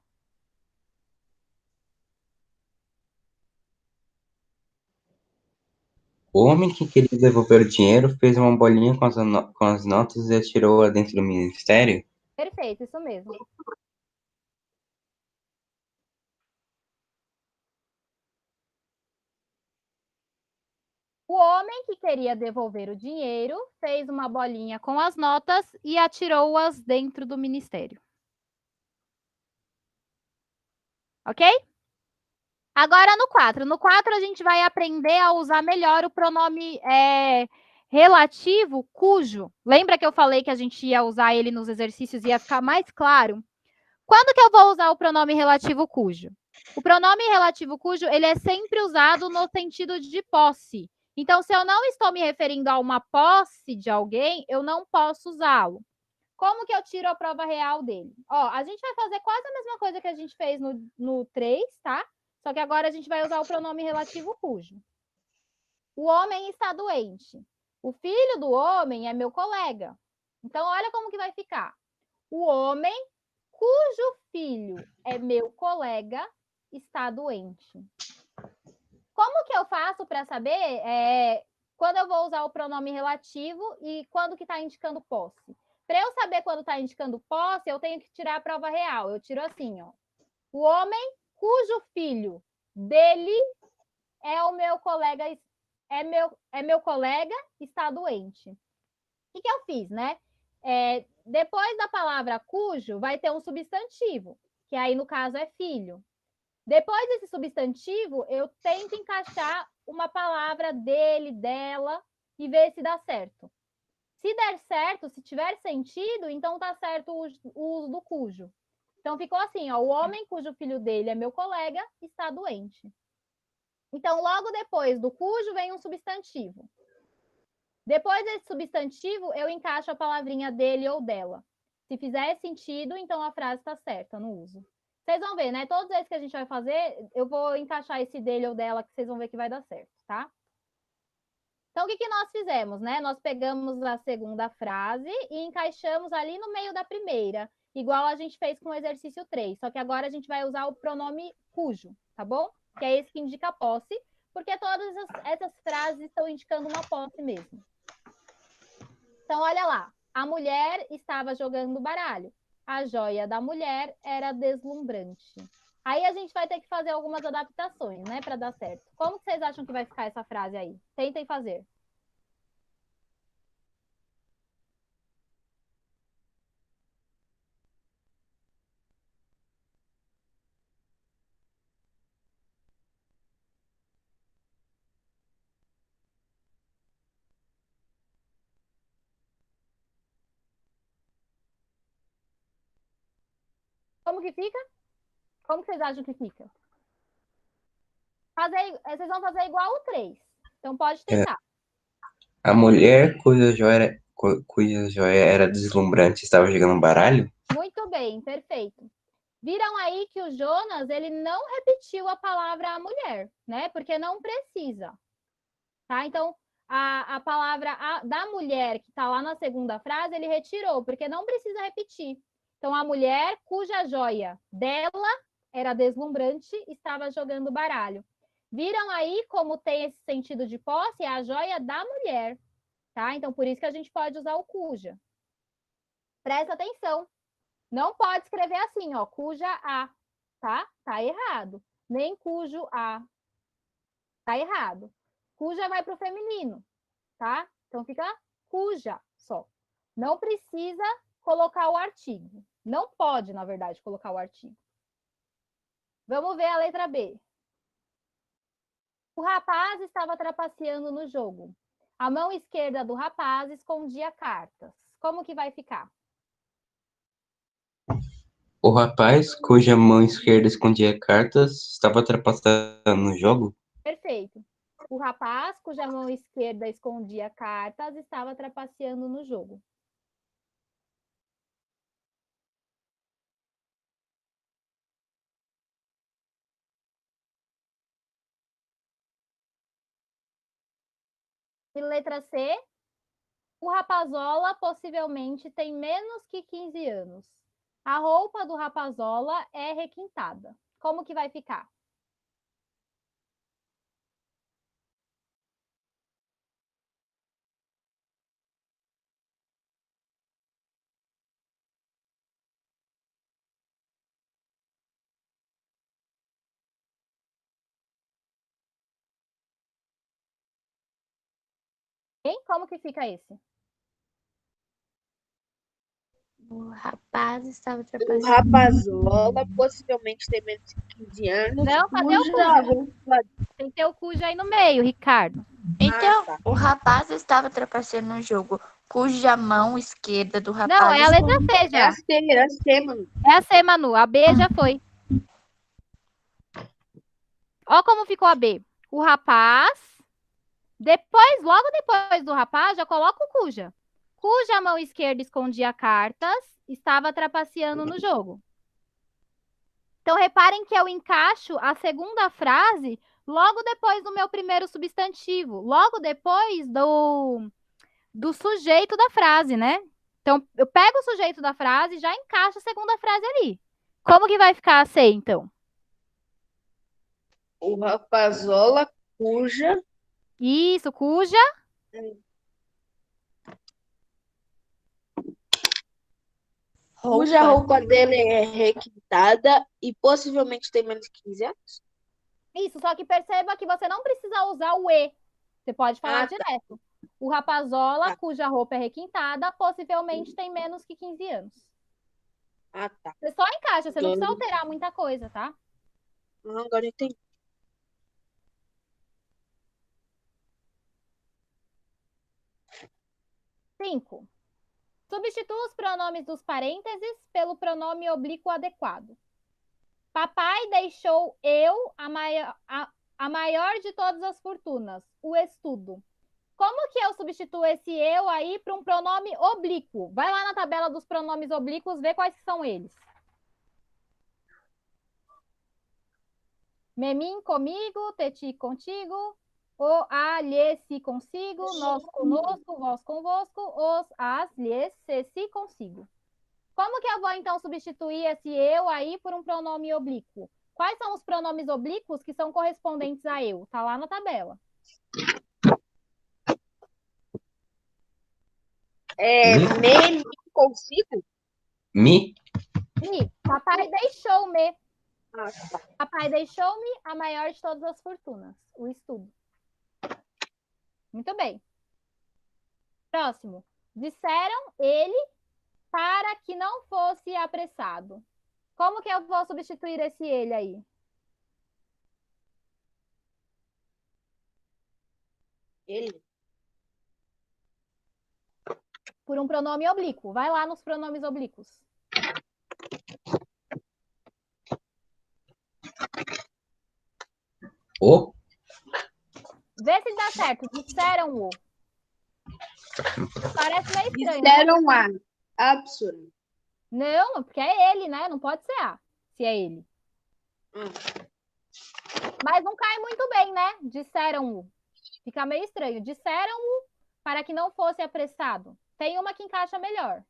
O homem que queria devolver o dinheiro fez uma bolinha com as notas e atirou-a dentro do ministério? Perfeito, isso mesmo. O homem que queria devolver o dinheiro fez uma bolinha com as notas e atirou-as dentro do ministério. Ok? Agora no 4. No 4 a gente vai aprender a usar melhor o pronome relativo cujo. Lembra que eu falei que a gente ia usar ele nos exercícios e ia ficar mais claro? Quando que eu vou usar o pronome relativo cujo? O pronome relativo cujo, ele é sempre usado no sentido de posse. Então, se eu não estou me referindo a uma posse de alguém, eu não posso usá-lo. Como que eu tiro a prova real dele? Ó, a gente vai fazer quase a mesma coisa que a gente fez no 3, tá? Só que agora a gente vai usar o pronome relativo cujo. O homem está doente. O filho do homem é meu colega. Então, olha como que vai ficar. O homem cujo filho é meu colega está doente. Como que eu faço para saber quando eu vou usar o pronome relativo e quando que está indicando posse? Para eu saber quando está indicando posse, eu tenho que tirar a prova real. Eu tiro assim, ó. O homem cujo filho dele é o meu colega, meu colega está doente. O que eu fiz, né? depois da palavra cujo, vai ter um substantivo, que aí, no caso, é filho. Depois desse substantivo, eu tento encaixar uma palavra dele, dela, e ver se dá certo. Se der certo, se tiver sentido, então tá certo o uso do cujo. Então, ficou assim, ó, o homem cujo filho dele é meu colega está doente. Então, logo depois do cujo vem um substantivo. Depois desse substantivo, eu encaixo a palavrinha dele ou dela. Se fizer sentido, então a frase está certa no uso. Vocês vão ver, né? Todos esses que a gente vai fazer, eu vou encaixar esse dele ou dela, que vocês vão ver que vai dar certo, tá? Então, o que nós fizemos, né? Nós pegamos a segunda frase e encaixamos ali no meio da primeira, igual a gente fez com o exercício 3, só que agora a gente vai usar o pronome cujo, tá bom? Que é esse que indica posse, porque todas essas frases estão indicando uma posse mesmo. Então, olha lá. A mulher estava jogando baralho. A joia da mulher era deslumbrante. Aí a gente vai ter que fazer algumas adaptações, né, para dar certo. Como que vocês acham que vai ficar essa frase aí? Tentem fazer. Como que fica? Como que vocês acham que fica? Vocês vão fazer igual o 3. Então, pode tentar. A mulher cuja joia era deslumbrante estava jogando baralho? Muito bem, perfeito. Viram aí que o Jonas, ele não repetiu a palavra a mulher, né? Porque não precisa. Tá? Então, a palavra da mulher, que está lá na segunda frase, ele retirou, porque não precisa repetir. Então, a mulher cuja joia dela era deslumbrante estava jogando baralho. Viram aí como tem esse sentido de posse? É a joia da mulher. Tá? Então, por isso que a gente pode usar o cuja. Presta atenção. Não pode escrever assim, ó, cuja a, tá? Tá errado. Nem cujo a. Tá errado. Cuja vai para o feminino, tá? Então, fica cuja só. Não precisa colocar o artigo. Não pode, na verdade, colocar o artigo. Vamos ver a letra B. O rapaz estava trapaceando no jogo. A mão esquerda do rapaz escondia cartas. Como que vai ficar? O rapaz, cuja mão esquerda escondia cartas, estava trapaceando no jogo? Perfeito. O rapaz, cuja mão esquerda escondia cartas, estava trapaceando no jogo. E letra C, o rapazola possivelmente tem menos que 15 anos. A roupa do rapazola é requintada. Como que vai ficar? Hein? Como que fica esse? O rapaz estava O trapaceando. rapazola possivelmente tem menos de 15 anos. Não, cadê o cuja cujo? roupa... Tem que ter o cujo aí no meio, Ricardo. Então, tá. o rapaz estava trapaceando no jogo, cuja mão esquerda do rapaz... Não, é a letra C É já. a C, mano. É a C, Manu. A B já foi. Ó como ficou a B. O rapaz. Depois, logo depois do rapaz, já coloca o cuja. Cuja mão esquerda escondia cartas, estava trapaceando no jogo. Então, reparem que eu encaixo a segunda frase logo depois do meu primeiro substantivo. Logo depois do sujeito da frase, né? Então, eu pego o sujeito da frase e já encaixo a segunda frase ali. Como que vai ficar a C, então? O rapazola cuja... Isso, cuja. Cuja roupa dele é requintada e possivelmente tem menos de 15 anos. Isso, só que perceba que você não precisa usar o E. Você pode falar tá. direto. O Rapazola, cuja roupa é requintada, possivelmente tem menos que 15 anos. Ah, tá. Você só encaixa, você não precisa alterar muita coisa, tá? Agora eu entendi. 5. Substitua os pronomes dos parênteses pelo pronome oblíquo adequado. Papai deixou eu a maior de todas as fortunas, o estudo. Como que eu substituo esse eu aí para um pronome oblíquo? Vai lá na tabela dos pronomes oblíquos, vê quais são eles. Memim comigo, teti contigo, o, a, lhe, si consigo, nós conosco, vós convosco, os, as, lhes, se, si consigo. Como que eu vou, então, substituir esse eu aí por um pronome oblíquo? Quais são os pronomes oblíquos que são correspondentes a eu? Tá lá na tabela. Me consigo? Mi? Mi. Papai deixou-me. Ah, tá. Papai deixou-me a maior de todas as fortunas. O estudo. Muito bem. Próximo. Disseram ele para que não fosse apressado. Como que eu vou substituir esse ele aí? Ele. Por um pronome oblíquo. Vai lá nos pronomes oblíquos. O? Vê se dá certo. Disseram o. Parece meio estranho. Disseram a. Absurdo. Não, porque é ele, né? Não pode ser a, se é ele. Mas não cai muito bem, né? Disseram o. Fica meio estranho. Disseram o para que não fosse apressado. Tem uma que encaixa melhor.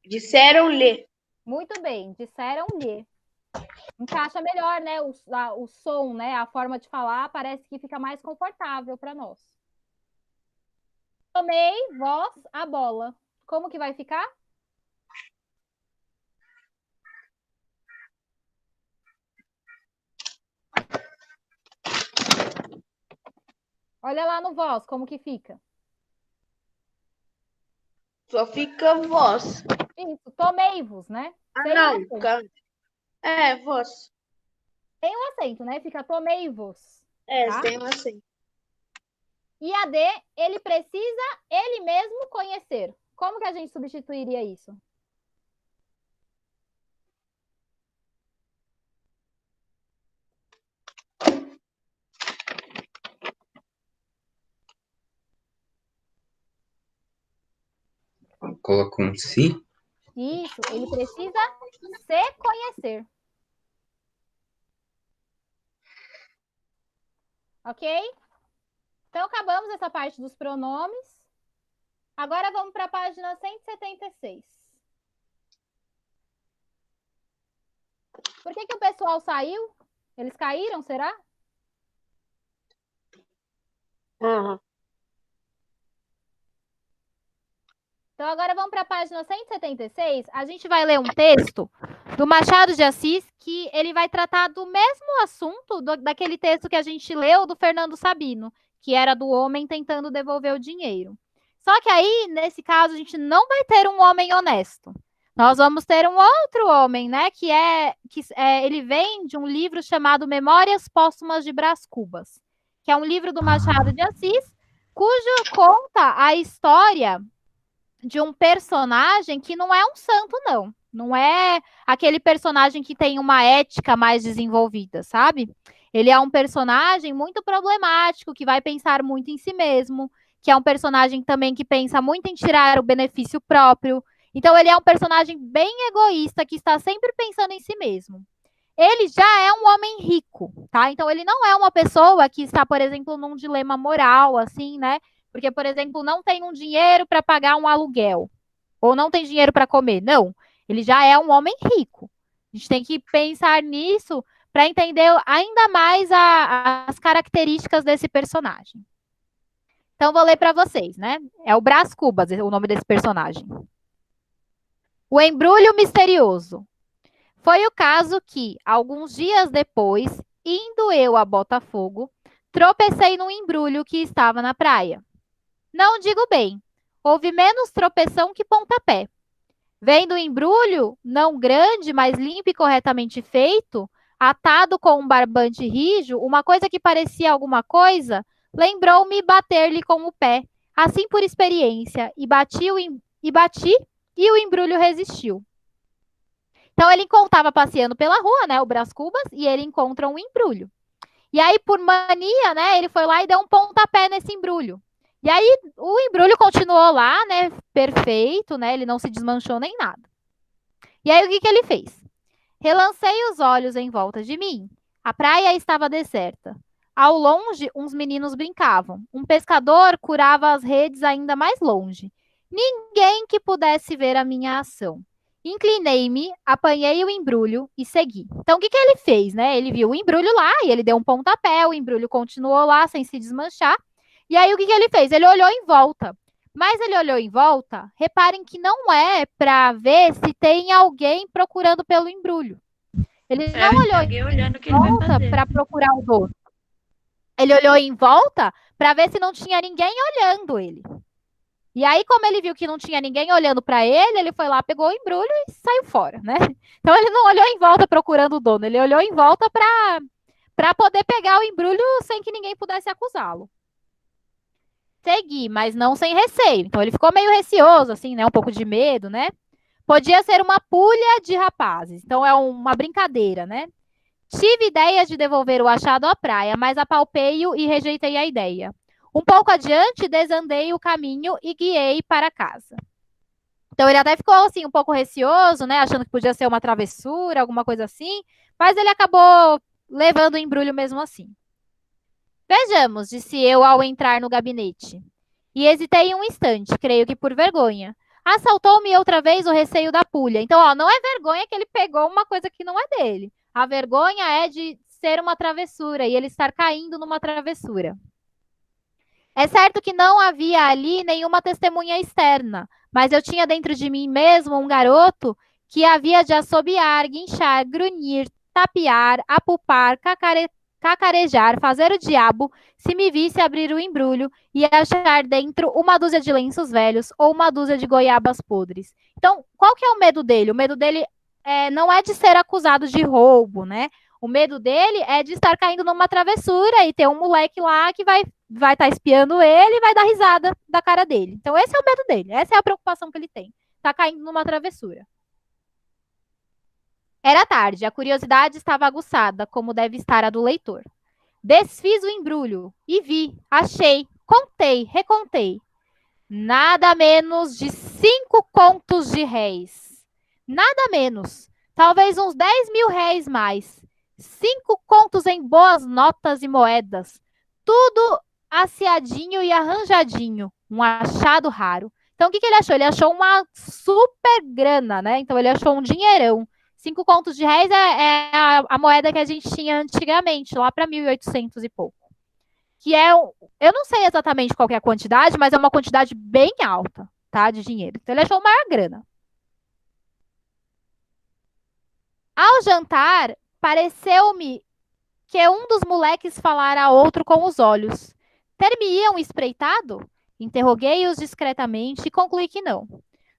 Disseram-lhe. Muito bem. Disseram-lhe. Encaixa melhor, né? O som, né? A forma de falar parece que fica mais confortável para nós. Tomei, vós, a bola. Como que vai ficar? Olha lá no vós, como que fica? Só fica voz. Isso, tomei-vos, né? Ah, Sem não. acento. Voz. Tem um acento, né? Fica tomei-vos. Tá? Tem assim. E a D, ele precisa ele mesmo conhecer. Como que a gente substituiria isso? Coloca um si? Isso, ele precisa se conhecer. Ok? Então, acabamos essa parte dos pronomes. Agora vamos para a página 176. Por que que o pessoal saiu? Eles caíram, será? Então, agora vamos para a página 176. A gente vai ler um texto do Machado de Assis, que ele vai tratar do mesmo assunto daquele texto que a gente leu do Fernando Sabino, que era do homem tentando devolver o dinheiro. Só que aí, nesse caso, a gente não vai ter um homem honesto. Nós vamos ter um outro homem, né? Ele vem de um livro chamado Memórias Póstumas de Brás Cubas, que é um livro do Machado de Assis, cujo conta a história de um personagem que não é um santo, não. Não é aquele personagem que tem uma ética mais desenvolvida, sabe? Ele é um personagem muito problemático, que vai pensar muito em si mesmo, que é um personagem também que pensa muito em tirar o benefício próprio. Então, ele é um personagem bem egoísta, que está sempre pensando em si mesmo. Ele já é um homem rico, tá? Então, ele não é uma pessoa que está, por exemplo, num dilema moral, assim, né? Porque, por exemplo, não tem um dinheiro para pagar um aluguel. Ou não tem dinheiro para comer. Não. Ele já é um homem rico. A gente tem que pensar nisso para entender ainda mais as características desse personagem. Então, vou ler para vocês, né? É o Brás Cubas, o nome desse personagem. O embrulho misterioso. Foi o caso que, alguns dias depois, indo eu a Botafogo, tropecei num embrulho que estava na praia. Não digo bem, houve menos tropeção que pontapé. Vendo o embrulho, não grande, mas limpo e corretamente feito, atado com um barbante rijo, uma coisa que parecia alguma coisa, lembrou-me bater-lhe com o pé, assim por experiência, e bati, e o embrulho resistiu. Então ele estava passeando pela rua, né, o Brás Cubas, e ele encontra um embrulho. E aí, por mania, né, ele foi lá e deu um pontapé nesse embrulho. E aí, o embrulho continuou lá, né, perfeito, né, ele não se desmanchou nem nada. E aí, o que ele fez? Relancei os olhos em volta de mim. A praia estava deserta. Ao longe, uns meninos brincavam. Um pescador curava as redes ainda mais longe. Ninguém que pudesse ver a minha ação. Inclinei-me, apanhei o embrulho e segui. Então, o que ele fez, né? Ele viu o embrulho lá e ele deu um pontapé, o embrulho continuou lá sem se desmanchar. E aí, o que ele fez? Ele olhou em volta. Mas ele olhou em volta, reparem que não é para ver se tem alguém procurando pelo embrulho. Ele não olhou Alguém olhando o que em ele vai volta fazer. para procurar o dono. Ele olhou em volta para ver se não tinha ninguém olhando ele. E aí, como ele viu que não tinha ninguém olhando para ele, ele foi lá, pegou o embrulho e saiu fora, né? Então ele não olhou em volta procurando o dono, ele olhou em volta para poder pegar o embrulho sem que ninguém pudesse acusá-lo. Segui, mas não sem receio. Então ele ficou meio receoso, assim, né? Um pouco de medo, né? Podia ser uma pulha de rapazes. Então é uma brincadeira, né? Tive ideia de devolver o achado à praia, mas apalpei-o e rejeitei a ideia. Um pouco adiante, desandei o caminho e guiei para casa. Então ele até ficou assim um pouco receoso, né? Achando que podia ser uma travessura, alguma coisa assim, mas ele acabou levando o embrulho mesmo assim. Vejamos, disse eu ao entrar no gabinete. E hesitei um instante, creio que por vergonha. Assaltou-me outra vez o receio da pulha. Então, ó, não é vergonha que ele pegou uma coisa que não é dele. A vergonha é de ser uma travessura e ele estar caindo numa travessura. É certo que não havia ali nenhuma testemunha externa, mas eu tinha dentro de mim mesmo um garoto que havia de assobiar, guinchar, grunhir, tapear, apupar, cacarejar, fazer o diabo, se me visse abrir o embrulho e achar dentro uma dúzia de lenços velhos ou uma dúzia de goiabas podres. Então, qual que é o medo dele? O medo dele não é de ser acusado de roubo, né? O medo dele é de estar caindo numa travessura e ter um moleque lá que vai estar espiando ele e vai dar risada da cara dele. Então, esse é o medo dele, essa é a preocupação que ele tem. Tá caindo numa travessura. Era tarde, a curiosidade estava aguçada, como deve estar a do leitor. Desfiz o embrulho e vi, achei, contei, recontei. Nada menos de 5 contos de réis. Nada menos. Talvez uns 10.000 réis mais. 5 contos em boas notas e moedas. Tudo asseadinho e arranjadinho. Um achado raro. Então, o que ele achou? Ele achou uma super grana, né? Então, ele achou um dinheirão. 5 contos de réis é a moeda que a gente tinha antigamente, lá para 1800 e pouco. Que é, eu não sei exatamente qual que é a quantidade, mas é uma quantidade bem alta, tá, de dinheiro. Então, ele achou maior grana. Ao jantar, pareceu-me que um dos moleques falara a outro com os olhos. Ter-me-iam espreitado? Interroguei-os discretamente e concluí que não.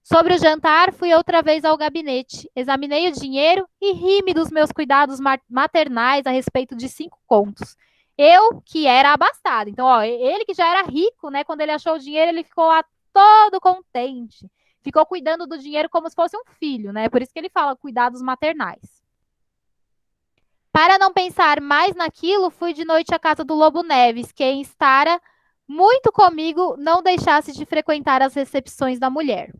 Sobre o jantar, fui outra vez ao gabinete, examinei o dinheiro e ri-me dos meus cuidados maternais a respeito de 5 contos. Eu, que era abastado. Então, ó, ele que já era rico, né? Quando ele achou o dinheiro, ele ficou lá todo contente. Ficou cuidando do dinheiro como se fosse um filho, né? Por isso que ele fala cuidados maternais. Para não pensar mais naquilo, fui de noite à casa do Lobo Neves, que instara muito comigo não deixasse de frequentar as recepções da mulher.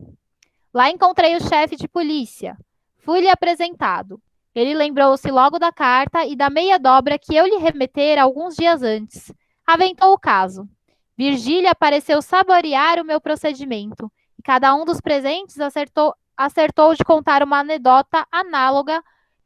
Lá encontrei o chefe de polícia. Fui-lhe apresentado. Ele lembrou-se logo da carta e da meia dobra que eu lhe remetera alguns dias antes. Aventou o caso. Virgília pareceu saborear o meu procedimento, e cada um dos presentes acertou de contar uma anedota análoga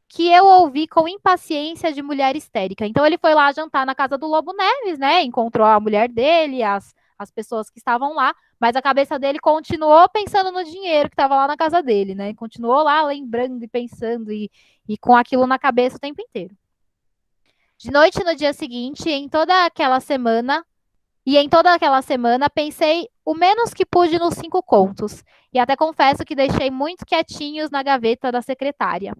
que eu ouvi com impaciência de mulher histérica. Então ele foi lá jantar na casa do Lobo Neves, né? Encontrou a mulher dele, as pessoas que estavam lá, mas a cabeça dele continuou pensando no dinheiro que estava lá na casa dele, né? Continuou lá lembrando e pensando e com aquilo na cabeça o tempo inteiro. De noite no dia seguinte, em toda aquela semana, pensei o menos que pude nos 5 contos. E até confesso que deixei muito quietinhos na gaveta da secretária.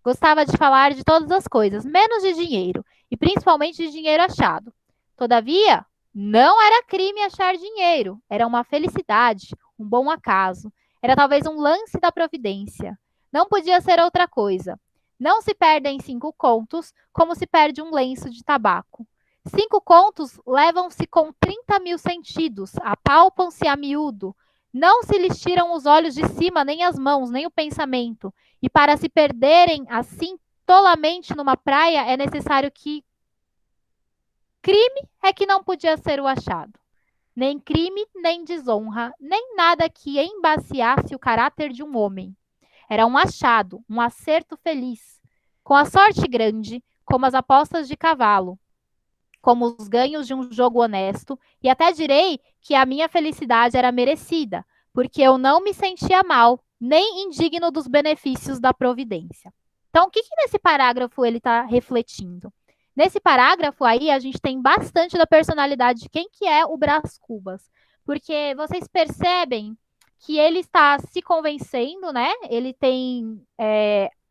Gostava de falar de todas as coisas, menos de dinheiro, e principalmente de dinheiro achado. Todavia, não era crime achar dinheiro, era uma felicidade, um bom acaso. Era talvez um lance da providência. Não podia ser outra coisa. Não se perdem 5 contos como se perde um lenço de tabaco. 5 contos levam-se com 30.000 sentidos, apalpam-se a miúdo. Não se lhes tiram os olhos de cima, nem as mãos, nem o pensamento. E para se perderem assim tolamente numa praia, é necessário que crime é que não podia ser o achado. Nem crime, nem desonra, nem nada que embaciasse o caráter de um homem. Era um achado, um acerto feliz. Com a sorte grande, como as apostas de cavalo, como os ganhos de um jogo honesto, e até direi que a minha felicidade era merecida, porque eu não me sentia mal, nem indigno dos benefícios da providência. Então, o que nesse parágrafo ele está refletindo? Nesse parágrafo aí, a gente tem bastante da personalidade de quem que é o Brás Cubas, porque vocês percebem que ele está se convencendo, né? Ele tem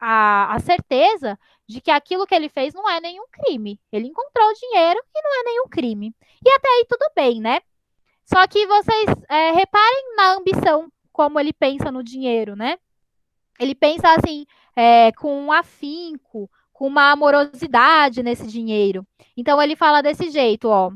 a certeza de que aquilo que ele fez não é nenhum crime. Ele encontrou o dinheiro e não é nenhum crime. E até aí tudo bem, né? Só que vocês reparem na ambição, como ele pensa no dinheiro, né? Ele pensa assim, com um afinco, com uma amorosidade nesse dinheiro. Então ele fala desse jeito, ó.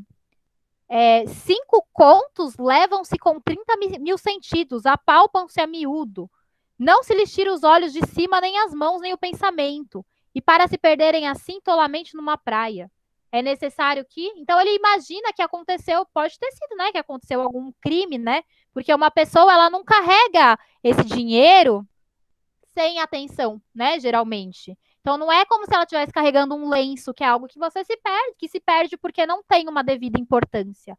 5 contos levam-se com 30.000 sentidos, apalpam-se a miúdo. Não se lhes tira os olhos de cima, nem as mãos, nem o pensamento. E para se perderem assim tolamente numa praia. É necessário que. Então ele imagina que aconteceu, pode ter sido, né? Que aconteceu algum crime, né? Porque uma pessoa ela não carrega esse dinheiro sem atenção, né? Geralmente. Então não é como se ela estivesse carregando um lenço, que é algo que você se perde porque não tem uma devida importância.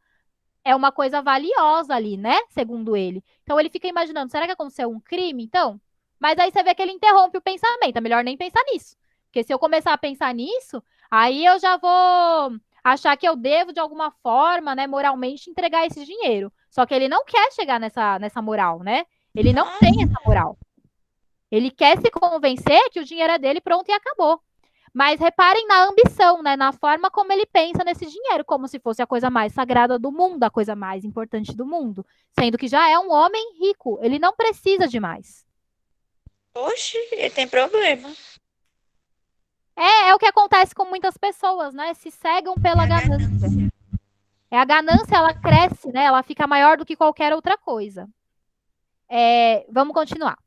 É uma coisa valiosa ali, né? Segundo ele. Então ele fica imaginando, será que aconteceu um crime, então? Mas aí você vê que ele interrompe o pensamento. É melhor nem pensar nisso. Porque se eu começar a pensar nisso, aí eu já vou achar que eu devo, de alguma forma, né, moralmente, entregar esse dinheiro. Só que ele não quer chegar nessa moral, né? Ele não tem essa moral. Ele quer se convencer que o dinheiro é dele, pronto, e acabou. Mas reparem na ambição, né? Na forma como ele pensa nesse dinheiro, como se fosse a coisa mais sagrada do mundo, a coisa mais importante do mundo. Sendo que já é um homem rico, ele não precisa de mais. Oxe, ele tem problema. É o que acontece com muitas pessoas, né? Se cegam pela ganância. A ganância, ela cresce, né? Ela fica maior do que qualquer outra coisa. Vamos continuar.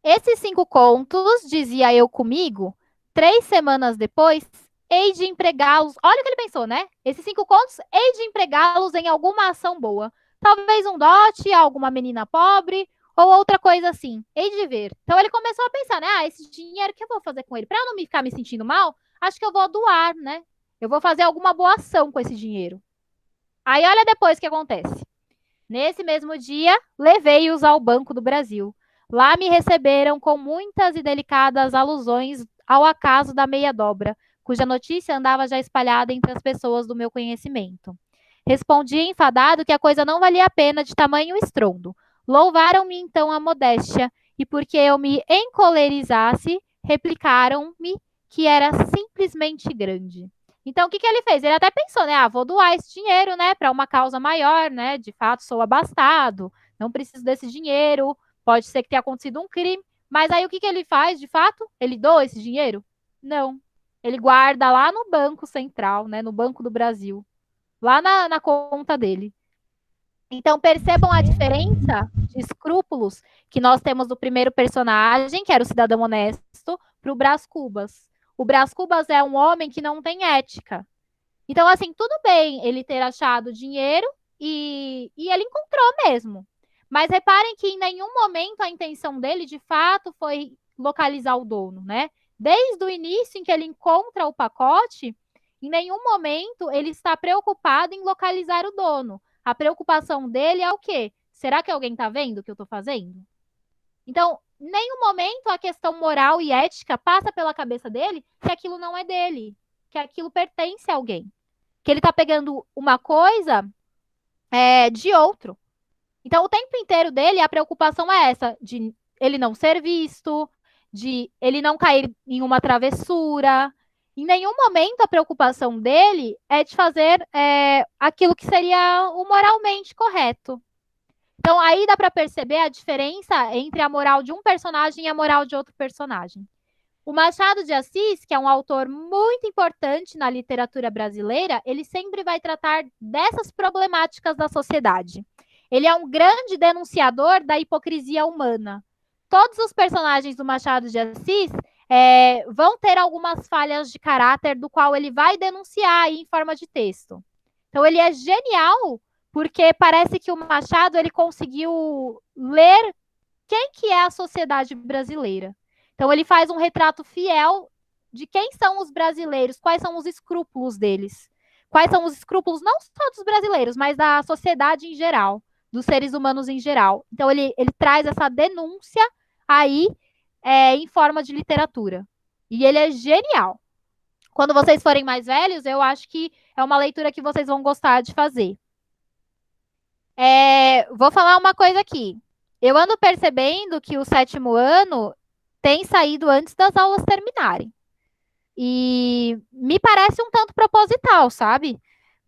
Esses 5 contos, dizia eu comigo, 3 semanas depois, hei de empregá-los. Olha o que ele pensou, né? Esses 5 contos, hei de empregá-los em alguma ação boa. Talvez um dote a alguma menina pobre, ou outra coisa assim. Hei de ver. Então ele começou a pensar, né? Esse dinheiro, o que eu vou fazer com ele? Para eu não me ficar me sentindo mal, acho que eu vou doar, né? Eu vou fazer alguma boa ação com esse dinheiro. Aí olha depois o que acontece. Nesse mesmo dia, levei-os ao Banco do Brasil. Lá me receberam com muitas e delicadas alusões ao acaso da meia dobra, cuja notícia andava já espalhada entre as pessoas do meu conhecimento. Respondi enfadado que a coisa não valia a pena de tamanho estrondo. Louvaram-me então a modéstia, e porque eu me encolerizasse, replicaram-me que era simplesmente grande. Então, o que ele fez? Ele até pensou, né? Vou doar esse dinheiro, né, para uma causa maior, né? De fato, sou abastado, não preciso desse dinheiro. Pode ser que tenha acontecido um crime, mas aí o que ele faz, de fato? Ele doa esse dinheiro? Não. Ele guarda lá no Banco Central, né? No Banco do Brasil, lá na conta dele. Então, percebam a diferença de escrúpulos que nós temos do primeiro personagem, que era o cidadão honesto, para o Brás Cubas. O Brás Cubas é um homem que não tem ética. Então, assim, tudo bem ele ter achado dinheiro e ele encontrou mesmo. Mas reparem que em nenhum momento a intenção dele, de fato, foi localizar o dono, né? Desde o início em que ele encontra o pacote, em nenhum momento ele está preocupado em localizar o dono. A preocupação dele é o quê? Será que alguém está vendo o que eu estou fazendo? Então, em nenhum momento a questão moral e ética passa pela cabeça dele que aquilo não é dele. que aquilo pertence a alguém. Que ele está pegando uma coisa de outro. Então, o tempo inteiro dele, a preocupação é essa, de ele não ser visto, de ele não cair em uma travessura. Em nenhum momento a preocupação dele é de fazer aquilo que seria o moralmente correto. Então, aí dá para perceber a diferença entre a moral de um personagem e a moral de outro personagem. O Machado de Assis, que é um autor muito importante na literatura brasileira, ele sempre vai tratar dessas problemáticas da sociedade. Ele é um grande denunciador da hipocrisia humana. Todos os personagens do Machado de Assis vão ter algumas falhas de caráter do qual ele vai denunciar aí em forma de texto. Então, ele é genial porque parece que o Machado ele conseguiu ler quem que é a sociedade brasileira. Então, ele faz um retrato fiel de quem são os brasileiros, quais são os escrúpulos deles. Quais são os escrúpulos, não só dos brasileiros, mas da sociedade em geral, dos seres humanos em geral. Então, ele traz essa denúncia aí em forma de literatura. E ele é genial. Quando vocês forem mais velhos, eu acho que é uma leitura que vocês vão gostar de fazer. Vou falar uma coisa aqui. Eu ando percebendo que o 7º ano tem saído antes das aulas terminarem. E me parece um tanto proposital, sabe?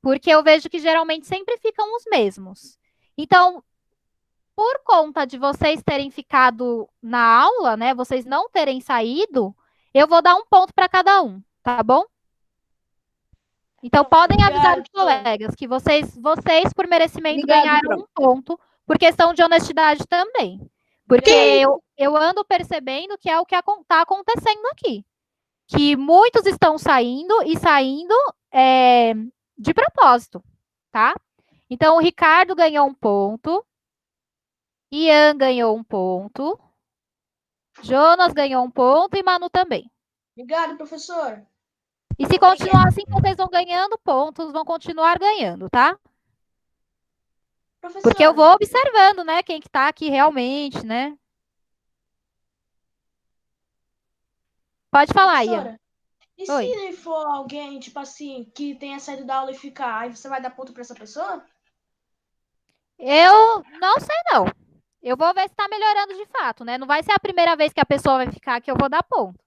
Porque eu vejo que geralmente sempre ficam os mesmos. Então, por conta de vocês terem ficado na aula, né? Vocês não terem saído, eu vou dar um ponto para cada um, tá bom? Então, podem avisar os colegas que vocês por merecimento, ganharam um ponto, por questão de honestidade também. Porque eu ando percebendo que é o que está acontecendo aqui. Que muitos estão saindo de propósito, tá? Então, o Ricardo ganhou um ponto. Ian ganhou um ponto. Jonas ganhou um ponto e Manu também. Obrigado, professor. E se continuar assim, vocês vão ganhando pontos, vão continuar ganhando, tá? Professor, porque eu vou observando, né, quem que tá aqui realmente, né? Pode falar, Ian. E Oi. se for alguém, tipo assim, que tenha saído da aula e ficar, aí você vai dar ponto pra essa pessoa? Eu não sei, não. Eu vou ver se tá melhorando de fato, né? Não vai ser a primeira vez que a pessoa vai ficar que eu vou dar ponto.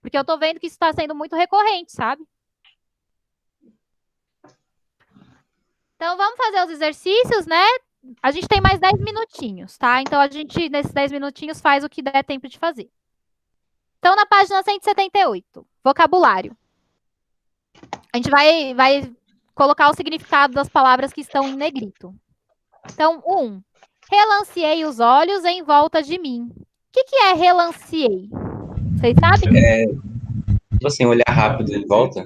Porque eu tô vendo que isso tá sendo muito recorrente, sabe? Então, vamos fazer os exercícios, né? A gente tem mais 10 minutinhos, tá? Então, a gente, nesses 10 minutinhos, faz o que der tempo de fazer. Então, na página 178, vocabulário. A gente vai colocar o significado das palavras que estão em negrito. Então, 1. Relanceei os olhos em volta de mim. O que é relanceei? Vocês sabem? Tipo assim, olhar rápido em volta.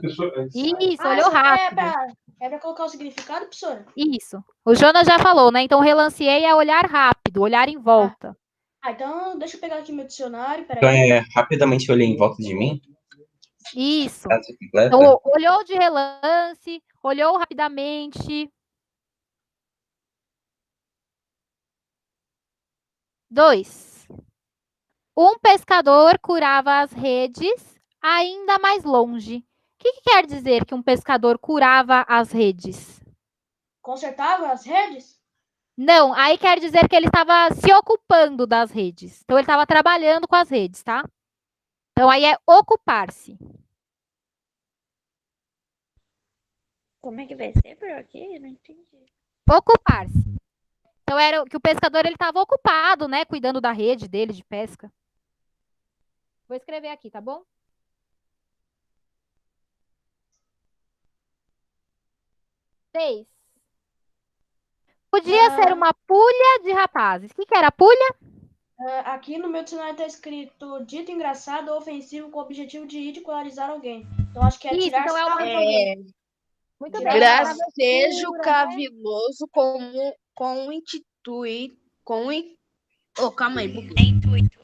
Isso, olhou rápido. É pra colocar o significado, professora? Isso. O Jonas já falou, né? Então, relanceei é olhar rápido, olhar em volta. Então deixa eu pegar aqui meu dicionário, Então peraí. rapidamente olhei em volta de mim. Isso. Frase completa. Então, olhou de relance, olhou rapidamente. 2. Um pescador curava as redes ainda mais longe. O que quer dizer que um pescador curava as redes? Consertava as redes? Não, aí quer dizer que ele estava se ocupando das redes. Então, ele estava trabalhando com as redes, tá? Então, aí é ocupar-se. Como é que vai ser por aqui? Eu não entendi. Ocupar-se. Então, era que o pescador ele estava ocupado, né? Cuidando da rede dele de pesca. Vou escrever aqui, tá bom? Seis. Podia ser uma pulha de rapazes. O que era pulha? Aqui no meu dicionário está escrito dito engraçado ou ofensivo com o objetivo de ridicularizar alguém. Então acho que é Isso, tirar então é sarro uma- de alguém. Muito Tirar bem. Gracejo Travessura, né? caviloso com intitui. Oh, calma aí, buguei. É intuito.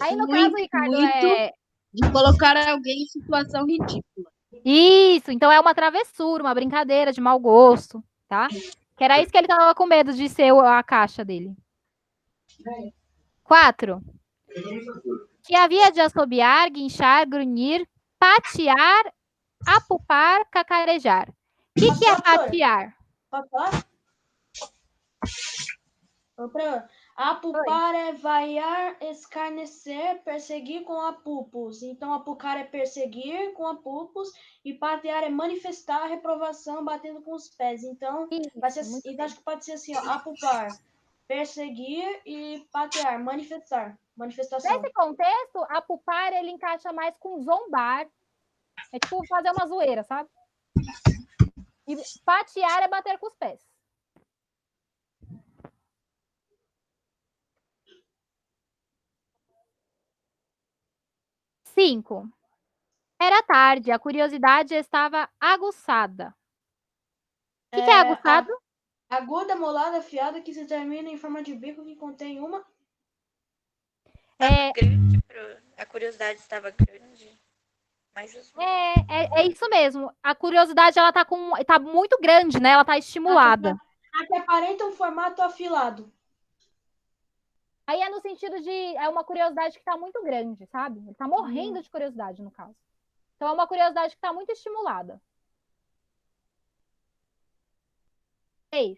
Aí, no O caso, Ricardo, intuito de colocar alguém em situação ridícula. Isso, então é uma travessura, uma brincadeira de mau gosto, tá? Que era isso que ele tava com medo de ser a caixa dele. 4. Que havia de assobiar, guinchar, grunhir patear, apupar, cacarejar. O que é Professora, patear? pode falar? Apupar é vaiar, escarnecer, perseguir com apupos. Então, apucar é perseguir com apupos e patear é manifestar a reprovação batendo com os pés. Então, vai ser, Isso, muito então acho que pode ser assim, ó, apupar, perseguir e patear, manifestar, manifestação. Nesse contexto, apupar ele encaixa mais com zombar. É tipo fazer uma zoeira, sabe? E patear é bater com os pés. Cinco. Era tarde, a curiosidade estava aguçada. O que é aguçado? Aguda, molada, afiada, que se termina em forma de bico que contém uma... Grande, a curiosidade estava grande. Mas É isso mesmo. A curiosidade ela tá muito grande, né? Ela tá estimulada. A que aparenta um formato afilado. Aí é no sentido de é uma curiosidade que tá muito grande, sabe? Ele tá morrendo de curiosidade, no caso. Então é uma curiosidade que tá muito estimulada. 6.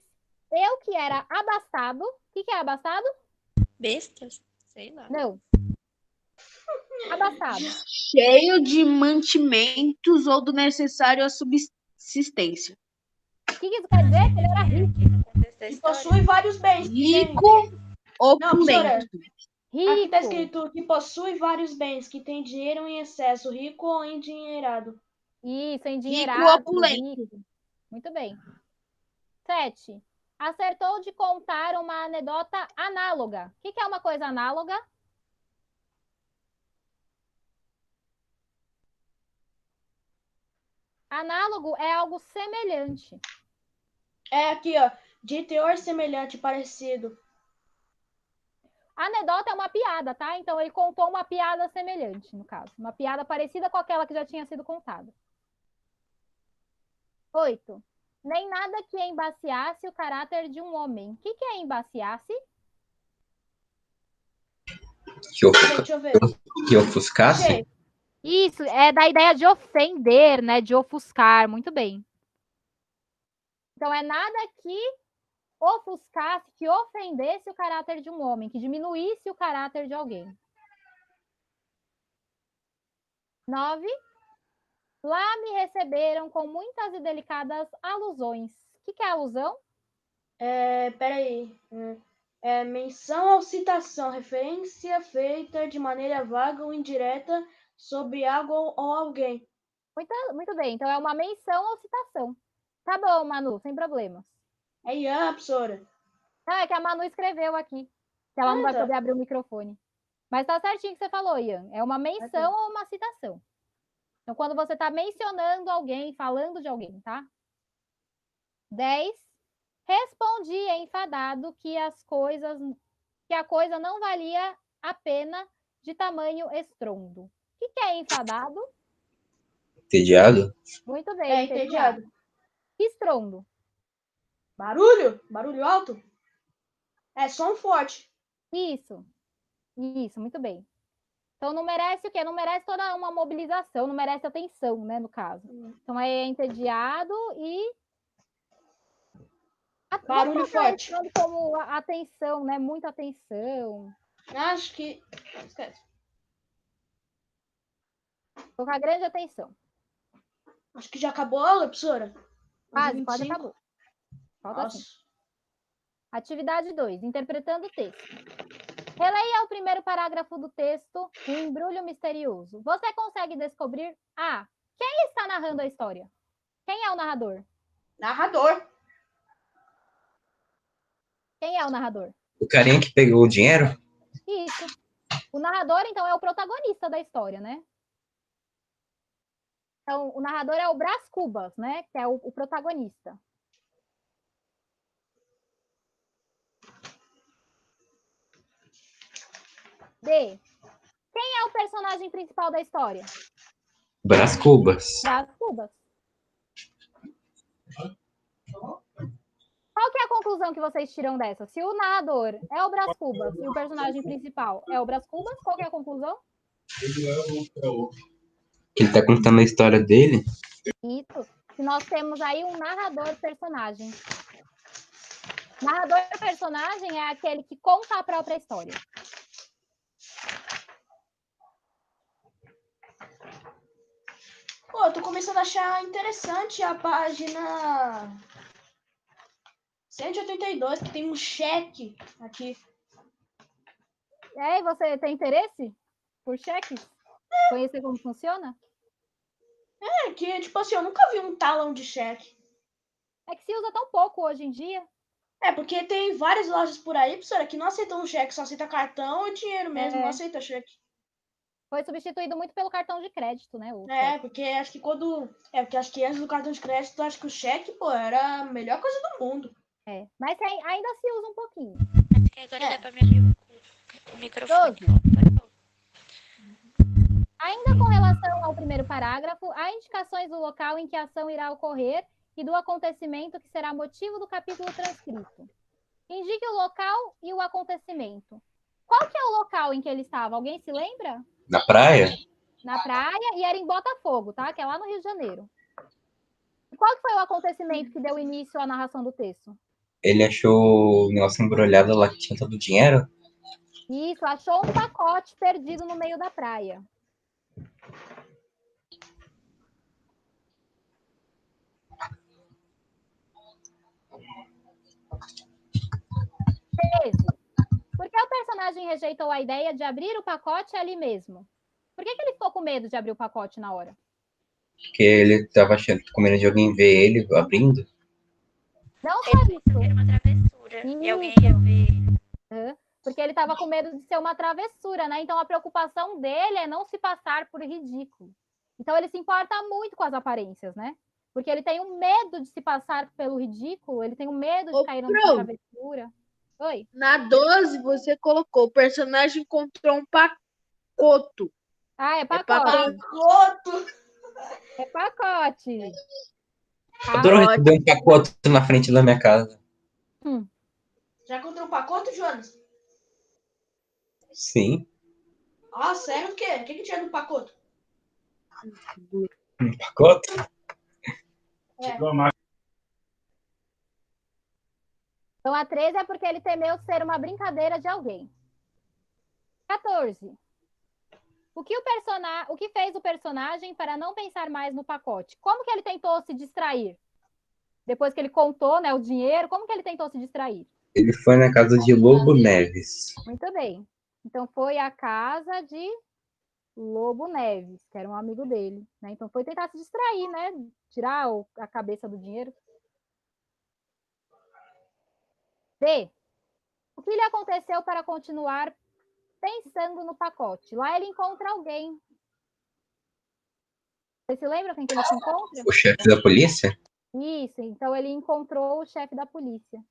Eu que era abastado. O que é abastado? bestas, sei lá. Não. Abastado. Cheio de mantimentos ou do necessário à subsistência. O que isso quer dizer? Que ele era rico. No contexto da E história. possui vários bens. Rico, Não, professora, opulento. aqui está Rico. escrito que possui vários bens, que tem dinheiro em excesso, rico ou endinheirado. Isso, endinheirado. opulento. Rico. Muito bem. 7. Acertou de contar uma anedota análoga. O que é uma coisa análoga? Análogo é algo semelhante. É aqui, ó, de teor semelhante, parecido. Anedota é uma piada, tá? Então ele contou uma piada semelhante, no caso. Uma piada parecida com aquela que já tinha sido contada. 8. Nem nada que embaciasse o caráter de um homem. O que é embaciasse? Deixa eu ver. Que ofuscasse? Achei. Isso, é da ideia de ofender, né? De ofuscar. Muito bem. Então é nada que ofuscasse, que ofendesse o caráter de um homem, que diminuísse o caráter de alguém. 9. Lá me receberam com muitas e delicadas alusões. O que é alusão? Peraí. Menção ou citação, referência feita de maneira vaga ou indireta sobre algo ou alguém. Muito bem, então é uma menção ou citação. Tá bom, Manu, sem problemas. É Ian, professora. Ah, é que a Manu escreveu aqui, que ela não vai tá. poder abrir o microfone. Mas tá certinho que você falou, Ian. É uma menção ou uma citação. Então, quando você está mencionando alguém, falando de alguém, tá? 10. Respondi enfadado que a coisa não valia a pena de tamanho estrondo. O que é enfadado? Entediado? Muito bem, Entediado. Estrondo. Barulho? Barulho alto? É som forte. Isso, muito bem. Então não merece o quê? Não merece toda uma mobilização, não merece atenção, né, no caso. Então é entediado e Barulho forte. Como atenção, né? Muita atenção. Acho que... Esquece. Colocar grande atenção. Acho que já acabou a aula, professora. Quase 25. acabou. Falta Nossa. 5. Atividade 2. Interpretando o texto. Releia o primeiro parágrafo do texto, um embrulho misterioso. Você consegue descobrir quem está narrando a história? Quem é o narrador? Narrador. Quem é o narrador? O carinha que pegou o dinheiro? Isso. O narrador, então, é o protagonista da história, né? Então, o narrador é o Brás Cubas, né? Que é o protagonista. D. Quem é o personagem principal da história? Brás Cubas. Brás Cubas. Qual que é a conclusão que vocês tiram dessa? Se o narrador é o Brás Cubas e o personagem principal é o Brás Cubas, qual que é a conclusão? Que ele tá contando a história dele. Isso. E nós temos aí um narrador-personagem. Narrador-personagem é aquele que conta a própria história. Pô, eu tô começando a achar interessante a página 182, que tem um cheque aqui. E você tem interesse por cheques? Conhecer como funciona? É que, tipo assim, eu nunca vi um talão de cheque. É que se usa tão pouco hoje em dia. É, porque tem várias lojas por aí, professora, que não aceitam cheque, só aceita cartão e dinheiro mesmo, não aceita cheque. Foi substituído muito pelo cartão de crédito, né? O É, cheque. porque acho que quando. É, porque acho que antes do cartão de crédito, acho que o cheque, pô, era a melhor coisa do mundo. É. Mas ainda se usa um pouquinho. Acho que agora dá pra me abrir o microfone. 12. Ainda com relação ao primeiro parágrafo, há indicações do local em que a ação irá ocorrer e do acontecimento que será motivo do capítulo transcrito. Indique o local e o acontecimento. Qual que é o local em que ele estava? Alguém se lembra? Na praia? Na praia, e era em Botafogo, tá? Que é lá no Rio de Janeiro. E qual que foi o acontecimento que deu início à narração do texto? Ele achou o negócio embrulhado lá que tinha todo o dinheiro? Isso, achou um pacote perdido no meio da praia. Por que o personagem rejeitou a ideia de abrir o pacote ali mesmo? Por que ele ficou com medo de abrir o pacote na hora? Porque ele tava achando, com medo de alguém ver ele abrindo. Não só Era isso. uma travessura. E alguém ia ver. Porque ele estava com medo de ser uma travessura, né? Então a preocupação dele é não se passar por ridículo. Então ele se importa muito com as aparências, né? Porque ele tem um medo de se passar pelo ridículo, ele tem um medo de cair numa travessura. Oi? Na 12, você colocou, o personagem encontrou um pacoto. Ah, é É pacote. Pacoto! É pacote. Adoro receber um pacote na frente da minha casa. Já encontrou um pacote, Jonas? Sim. Ah, sério? O quê? O que tinha no pacote? Um pacote? Então a 13 é porque ele temeu ser uma brincadeira de alguém. 14. O que fez o personagem para não pensar mais no pacote? Como que ele tentou se distrair? Depois que ele contou, né, o dinheiro, como que ele tentou se distrair? Ele foi na casa de Lobo Neves. Muito bem. Então foi à casa de Lobo Neves, que era um amigo dele, né? Então foi tentar se distrair, né? Tirar a cabeça do dinheiro. B. O que lhe aconteceu para continuar pensando no pacote? Lá ele encontra alguém. Você se lembra quem que ele se encontra? O chefe da polícia? Isso, então ele encontrou o chefe da polícia.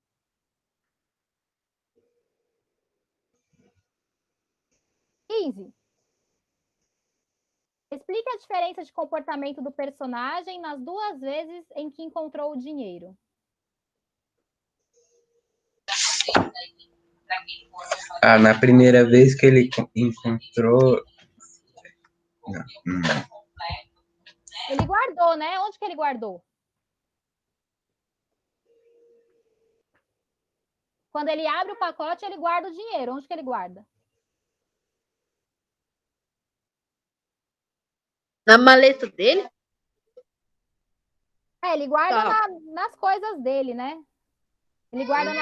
15. Explique a diferença de comportamento do personagem nas duas vezes em que encontrou o dinheiro. Ah, na primeira vez que ele encontrou... Não. Ele guardou, né? Onde que ele guardou? Quando ele abre o pacote, ele guarda o dinheiro. Onde que ele guarda? Na maleta dele? Ele guarda Tá. nas coisas dele, né? Ele guarda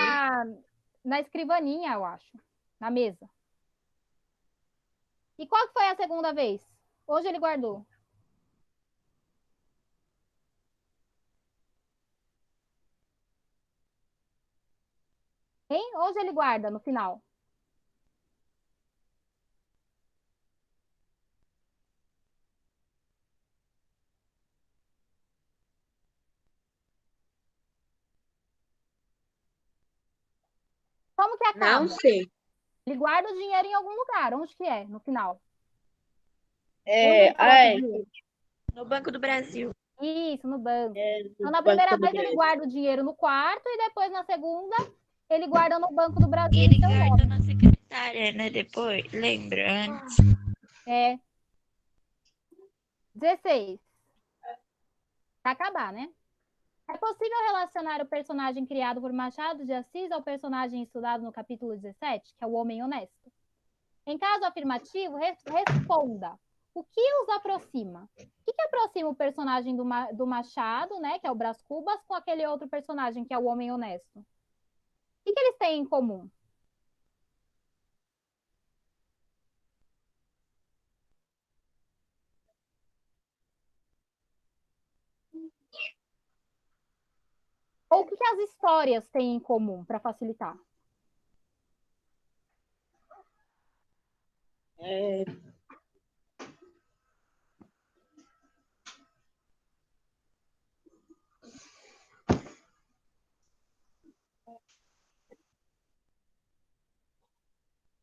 na escrivaninha, eu acho. Na mesa. E qual que foi a segunda vez? Hoje ele guardou. Hein? Hoje ele guarda no final. Como que acaba? Não sei. Ele guarda o dinheiro em algum lugar. Onde que é, no final? No Banco do Brasil. Isso, no banco. Então, na primeira vez ele guarda o dinheiro no quarto e depois, na segunda, ele guarda no Banco do Brasil. E ele guarda na secretária, né? Depois, lembra? Antes. É. 16. Pra acabar, né? É possível relacionar o personagem criado por Machado de Assis ao personagem estudado no capítulo 17, que é o homem honesto? Em caso afirmativo, responda. O que os aproxima? O que aproxima o personagem do Machado, né, que é o Brás Cubas, com aquele outro personagem, que é o homem honesto? O que eles têm em comum? Ou o que as histórias têm em comum, para facilitar?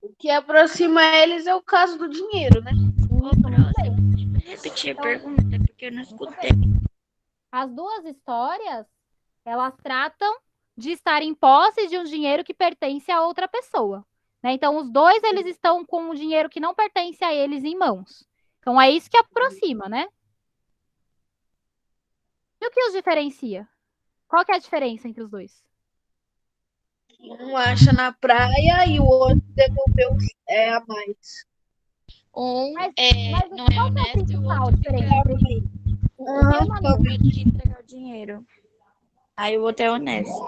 O que aproxima eles é o caso do dinheiro, né? Ô, próximo. Repetir a pergunta, porque eu não escutei. As duas histórias, elas tratam de estar em posse de um dinheiro que pertence a outra pessoa, né? Então, os dois, eles estão com um dinheiro que não pertence a eles em mãos. Então, é isso que aproxima, né? E o que os diferencia? Qual que é a diferença entre os dois? Um acha na praia e o outro devolveu a mais. Um Mas não qual é que é a honesto e o principal outro diferença entre eles? acabou de entregar o dinheiro. Aí o outro é honesto.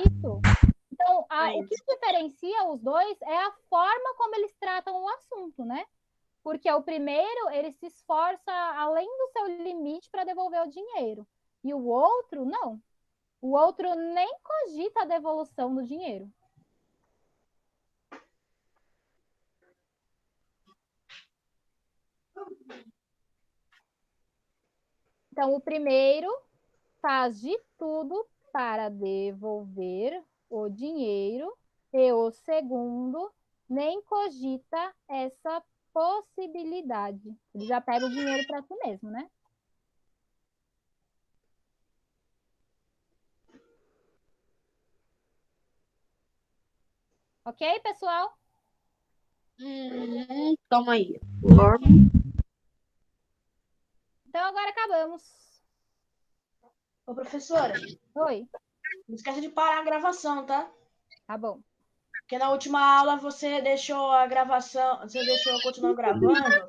Isso. Então, o que diferencia os dois é a forma como eles tratam o assunto, né? Porque o primeiro, ele se esforça além do seu limite para devolver o dinheiro. E o outro, não. O outro nem cogita a devolução do dinheiro. Então, o primeiro faz de tudo para devolver o dinheiro e o segundo nem cogita essa possibilidade. Ele já pega o dinheiro para si mesmo, né? Ok, pessoal? Calma aí. Então, agora acabamos. Ô, professora, Oi, não esquece de parar a gravação, tá? tá bom. Porque na última aula você deixou a gravação, você deixou eu continuar gravando